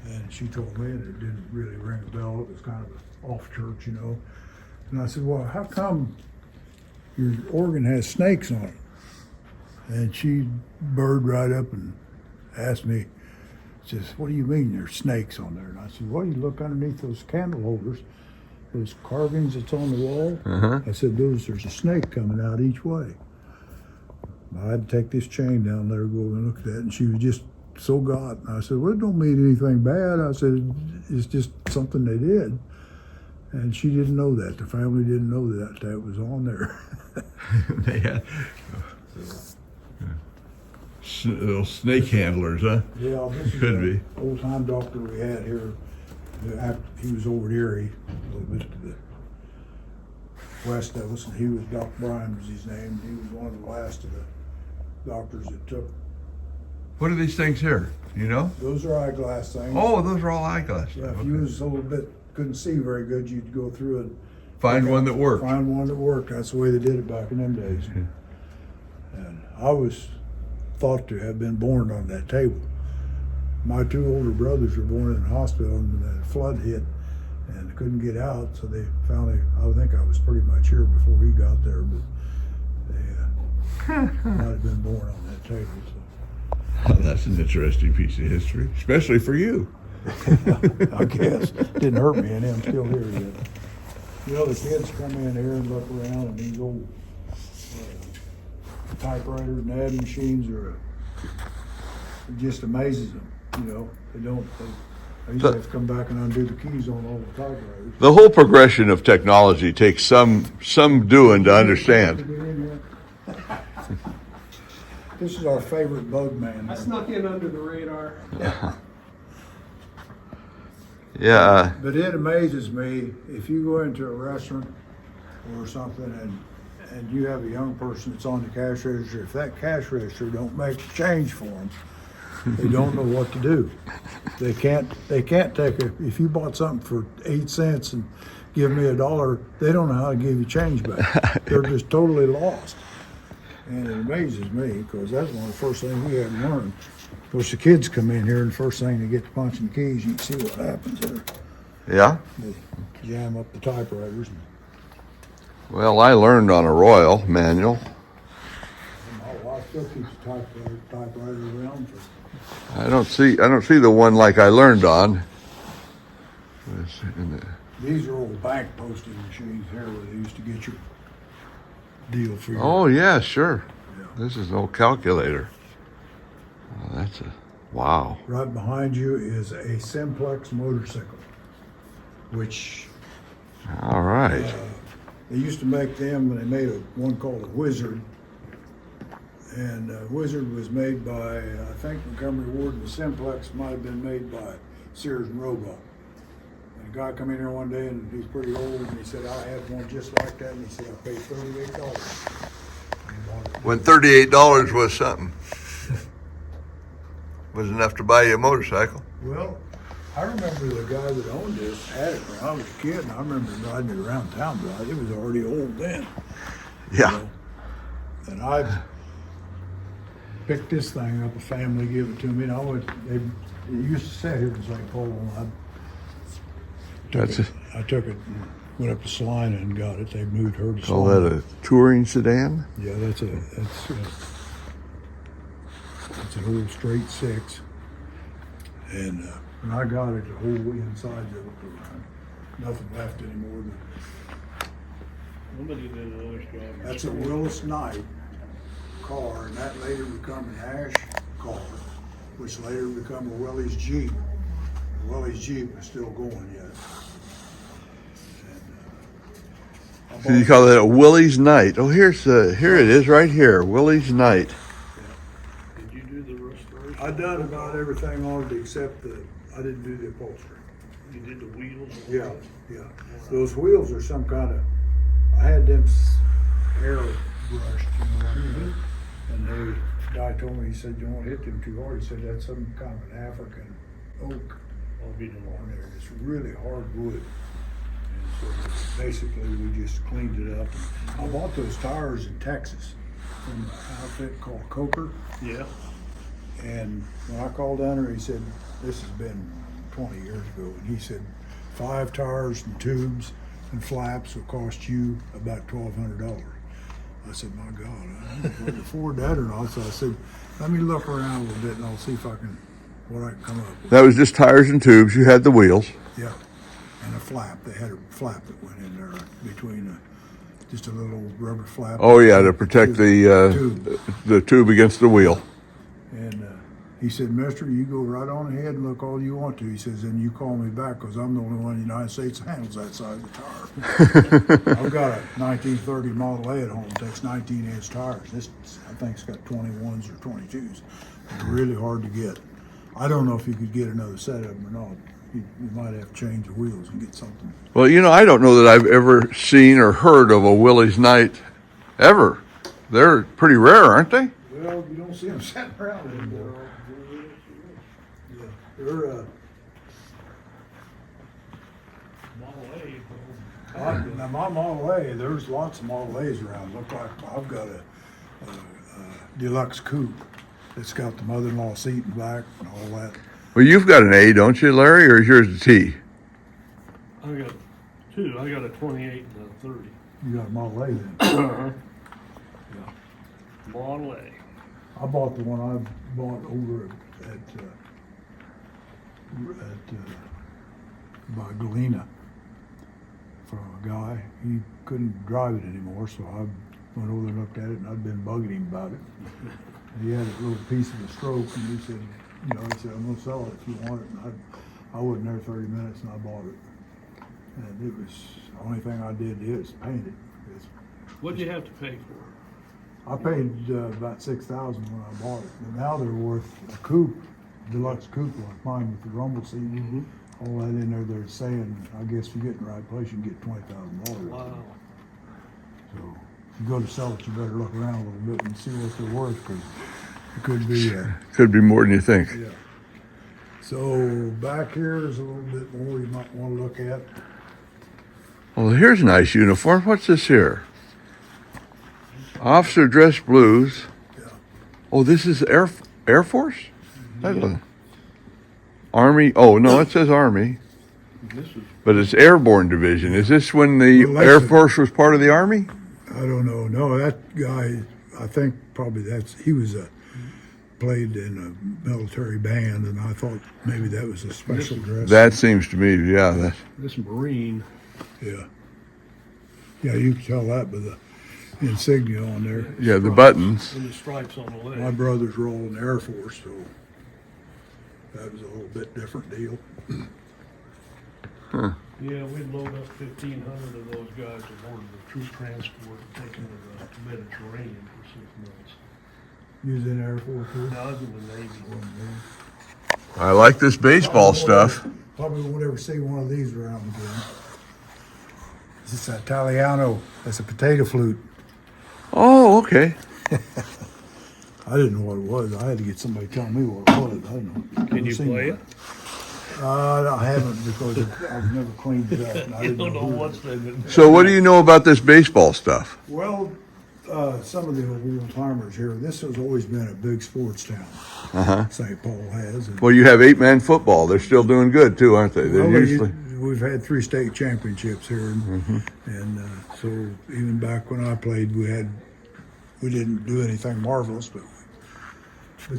And she told me, and it didn't really ring a bell. It was kind of an off church, you know. And I said, well, how come your organ has snakes on it? And she burred right up and asked me, says, what do you mean there's snakes on there? And I said, well, you look underneath those candle holders, those carvings that's on the wall. I said, there's a snake coming out each way. I had to take this chain down there, go and look at that, and she was just so got. And I said, well, it don't mean anything bad. I said, it's just something they did. And she didn't know that. The family didn't know that was on there. They had little snake handlers, huh? Yeah, this is Could be. old time doctor we had here. He was over here, a little bit to the west of us, and he was Doc Bryan was his name. He was one of the last of the doctors that took. What are these things here? You know? Those are eyeglass things. Oh, those are all eyeglasses. Yeah, if you was a little bit couldn't see very good, you'd go through and Find one that worked. Find one that worked. That's the way they did it back in them days. And I was thought to have been born on that table. My two older brothers were born in the hospital, and the flood hit, and couldn't get out. So they finally, I think I was pretty much here before he got there, but they might have been born on that table. So. Oh, that's an interesting piece of history, especially for you. I guess. Didn't hurt me, and I'm still here yet. You know, the kids come in here and look around, and these old typewriters and ad machines it just amazes them. You know, I usually have to come back and undo the keys on all the typewriters. The whole progression of technology takes some doing to understand. This is our favorite bug man. I snuck in under the radar. Yeah. But it amazes me if you go into a restaurant or something and you have a young person that's on the cash register, if that cash register don't make change for them, they don't know what to do. They can't take if you bought something for 8 cents and give me $1, they don't know how to give you change back. They're just totally lost. And it amazes me because that's one of the first things we had to learn. Of course, the kids come in here and the first thing they get to punching the keys, you can see what happens there. Yeah. They jam up the typewriters. Well, I learned on a Royal manual. And my wife still keeps a typewriter around for. I don't see the one like I learned on. These are old bank posting machines here where they used to get your deal for you. Oh yeah, sure. Yeah. This is an old calculator. Oh, that's a wow. Right behind you is a Simplex Motorcycle, which All right. they used to make them, and they made one called a Wizard. And Wizard was made by, I think Montgomery Ward, and the Simplex might have been made by Sears and Roebuck. And a guy come in here one day, and he's pretty old, and he said, I had one just like that, and he said, I paid $38. When $38 was something. Was enough to buy you a motorcycle. Well, I remember the guy that owned this had it when I was a kid, and I remember riding it around town, but it was already old then. Yeah. You know? And I picked this thing up, a family gave it to me, and they used to sit here in St. Paul, and I took it went up to Salina and got it. They moved her to Call Salina. that a touring sedan? Yeah, that's an old straight six. And when I got it, the whole insides of it were nothing left anymore. Somebody did a nice job. That's a Willis Knight car, and that later become an Ash car, which later become a Willys Jeep. The Willys Jeep is still going yet. And, So you call that a Willie's Night? Oh, here it is right here, Willie's Night. Did you do the restoration? I done about everything on it except I didn't do the upholstery. You did the wheels? Yeah, yeah. Those wheels are some kind of, I had them air brushed, you know, and the guy told me, he said, you don't hit them too hard. He said, that's some kind of an African oak I'll be the on one. there. It's really hard wood. And so basically we just cleaned it up. I bought those tires in Texas from an outfit called Coker. Yeah. And when I called down there, he said, this has been 20 years ago. And he said, 5 tires and tubes and flaps will cost you about $1,200. I said, my God, I don't know if I can afford that or not. So I said, let me look around a little bit and I'll see what I can come up with. That was just tires and tubes. You had the wheels. Yeah. And a flap. They had a flap that went in there between just a little rubber flap. Oh yeah, to protect Tube. the tube against the wheel. And he said, mister, you go right on ahead and look all you want to. He says, and you call me back because I'm the only one in the United States that handles that size of tire. I've got a 1930 Model A at home. It takes 19-inch tires. This, I think, it's got 21s or 22s. It's really hard to get. I don't know if you could get another set of them or not. You might have to change the wheels and get something. Well, you know, I don't know that I've ever seen or heard of a Willie's Night ever. They're pretty rare, aren't they? Well, you don't see them sitting around anymore. Yeah, they're Model A. now my Model A, there's lots of Model A's around. Look like I've got a deluxe coupe that's got the mother-in-law seat in the back and all that. Well, you've got an A, don't you, Larry, or is yours a T? I got 2. I got a 28 and a 30. You got a Model A then. Uh-huh. Yeah. Model A. I bought the one I bought over at by Galena from a guy. He couldn't drive it anymore, so I went over and looked at it, and I'd been bugging him about it. And he had a little piece of a stroke, and he said, he said, I'm gonna sell it if you want it. And I wasn't there 30 minutes, and I bought it. And it was, the only thing I did is paint it. What'd you have to pay for it? I paid about $6,000 when I bought it, and now they're worth a coupe, deluxe coupe like mine with the rumble seat. Mm-hmm. All that in there, they're saying, I guess if you get in the right place, you can get $20,000. Wow. So if you go to sell it, you better look around a little bit and see what they're worth, because it could be. Could be more than you think. Yeah. So back here is a little bit more you might want to look at. Well, here's a nice uniform. What's this here? Officer dress blues. Yeah. Oh, this is Air Force? Army. Oh, no, it says Army. This is But it's Airborne Division. Is this when the Well, that's Air a- Force was part of the Army? I don't know. No, that guy, I think probably he was played in a military band, and I thought maybe that was a special dress. That seems to me, yeah. this Marine. Yeah. Yeah, you can tell that by the insignia on there. Yeah, the buttons. And the stripes on the leg. My brothers were all in the Air Force, so that was a little bit different deal. Yeah, we'd load up 1,500 of those guys aboard the troop transport and take them to the Mediterranean for 6 months. You was in the Air Force too? Now I was in the Navy. I like this baseball stuff. Probably won't ever see one of these around again. This is Italiano. That's a potato flute. Oh, okay. I didn't know what it was. I had to get somebody to tell me what it was. I didn't know. Can Never you seen play one. it? I haven't because I've never cleaned it up. And I You didn't don't know who it what's was. in it. So what do you know about this baseball stuff? Well, some of the old timers here, this has always been a big sports town. Uh-huh. St. Paul has. And, Well, you have 8-man football. They're still doing good too, aren't they? They're well, usually we've had 3 state championships here, and so even back when I played, we didn't do anything marvelous, but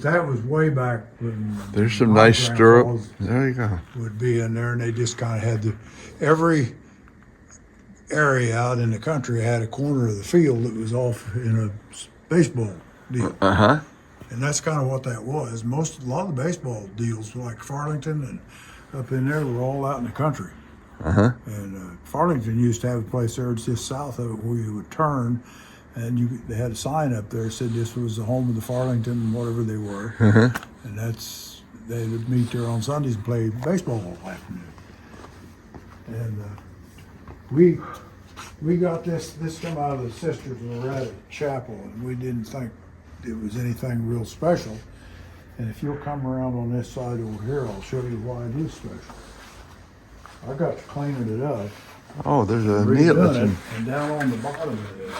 that was way back when. There's some my nice stirrup. grandpas There you go. would be in there, and they just kind of had every area out in the country had a corner of the field that was off in a baseball deal. Uh-huh. And that's kind of what that was. A lot of the baseball deals, like Farlington and up in there, were all out in the country. Uh-huh. And Farlington used to have a place there just south of it where you would turn, and they had a sign up there that said this was the home of the Farlington, whatever they were. And they would meet there on Sundays and play baseball all afternoon. And we got this come out of the Sisters Loretta Chapel, and we didn't think it was anything real special. And if you'll come around on this side over here, I'll show you why it is special. I got to cleaning it up, Oh, there's a redone it, and down on the bottom of it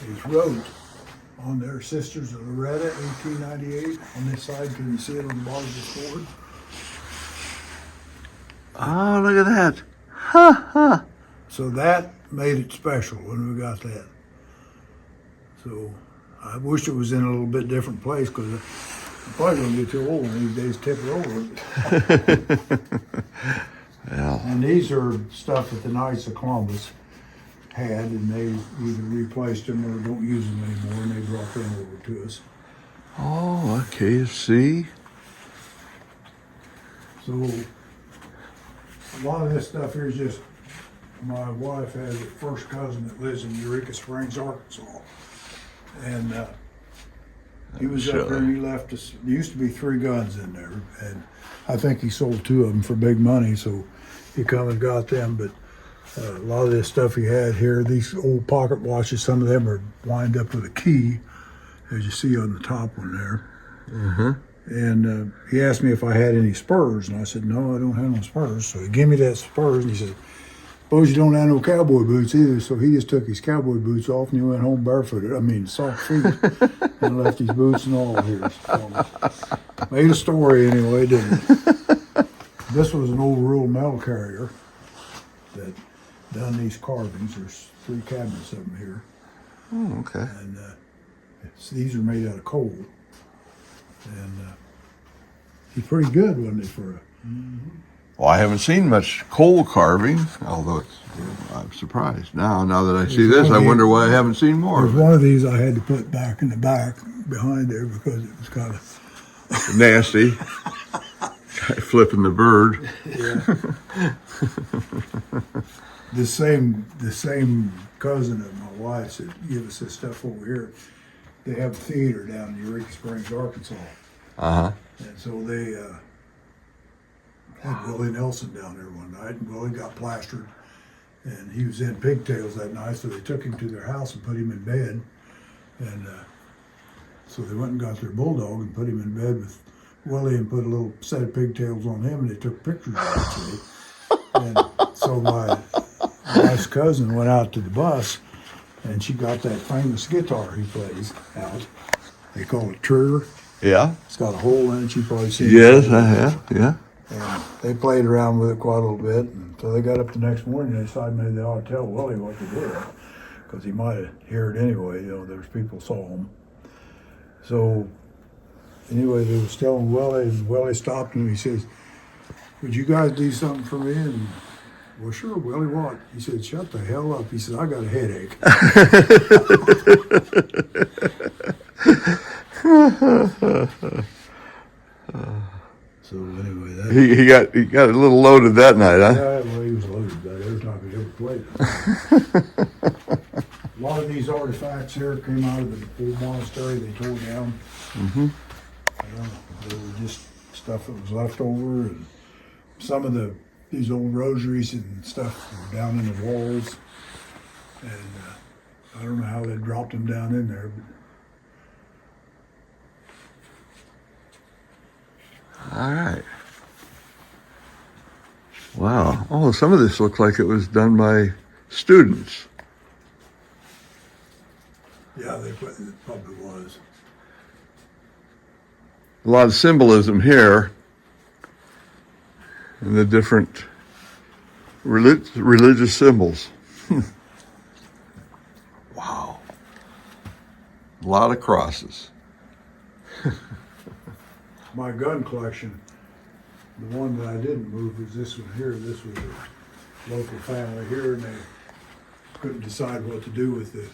is wrote on there, Sisters of Loretta, 1898. On this side, can you see it on the bottom of this board? Oh, look at that. Ha ha. So that made it special when we got that. So I wish it was in a little bit different place, because I'm probably going to get too old one of these days to tip it over. Well, And these are stuff that the Knights of Columbus had, and they either replaced them or don't use them anymore, and they brought them over to us. oh, okay, see? So a lot of this stuff here is just, my wife has a first cousin that lives in Eureka Springs, Arkansas. And he was up there and he left us, there used to be 3 guns in there, and I think he sold 2 of them for big money, so he come and got them. But a lot of this stuff he had here, these old pocket watches, some of them are lined up with a key, as you see on the top one there. And he asked me if I had any spurs, and I said, no, I don't have no spurs. So he gave me that spurs, and he said, suppose you don't have no cowboy boots either. So he just took his cowboy boots off, and he went home barefooted. I mean, soft feet, and left his boots and all here. So, made a story anyway, didn't it? This was an old rural mail carrier that done these carvings. There's 3 cabinets of them here. Oh, okay. And these are made out of coal. And he's pretty good, wasn't he, for a... Well, I haven't seen much coal carving, although I'm surprised. Now that I see this, I wonder why I haven't seen more. There's one of these I had to put back in the back behind there because it was kind of... Nasty. Guy flipping the bird. The same cousin of my wife's that give us this stuff over here. They have a theater down in Eureka Springs, Arkansas. Uh-huh. And so they had Willie Nelson down there one night, and Willie got plastered, and he was in pigtails that night, so they took him to their house and put him in bed. And so they went and got their bulldog and put him in bed with Willie and put a little set of pigtails on him, and they took pictures of it. And so my wife's cousin went out to the bus, and she got that famous guitar he plays out. They call it Trigger. Yeah. It's got a hole in it. You probably seen Yes, it. I have. Yeah. And they played around with it quite a little bit. And so they got up the next morning and they decided maybe they ought to tell Willie what they did, because he might have heard it anyway. You know, there's people saw him. So anyway, they was telling Willie, and Willie stopped him. He says, "Would you guys do something for me?" And well, sure, Willie, what? He said, "Shut the hell up." He said, "I got a headache." So anyway, that He got a little loaded that night, huh? yeah, well, he was loaded about every time he ever played. A lot of these artifacts here came out of the old monastery they tore down. They were just stuff that was left over, and some of these old rosaries and stuff were down in the walls. And I don't know how they dropped them down in there, but All right. Wow. Oh, some of this looks like it was done by students. yeah, it probably was. A lot of symbolism here. and the different religious symbols. Wow. A lot of crosses. My gun collection, the one that I didn't move is this one here. This was a local family here, and they couldn't decide what to do with it.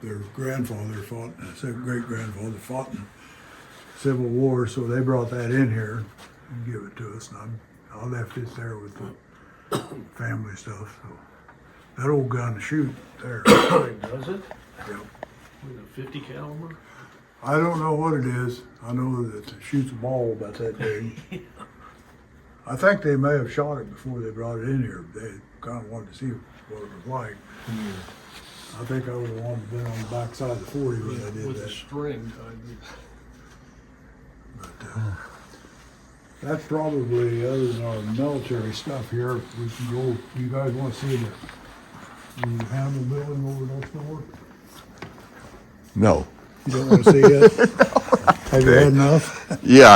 Their grandfather fought, great grandfather fought in the Civil War, so they brought that in here and give it to us. And I left it there with the family stuff. So that old gun to shoot there. Does it? Yep. With a 50 caliber? I don't know what it is. I know that it shoots a ball about that big. I think they may have shot it before they brought it in here. They kind of wanted to see what it was like. I think I would have wanted to be on the back side of the 40 when they did With a that. string tied. But that's probably, other than our military stuff here, we can go. You guys want to see the Hannibal building over next door? No. You don't want to see it? Have you had enough? Yeah,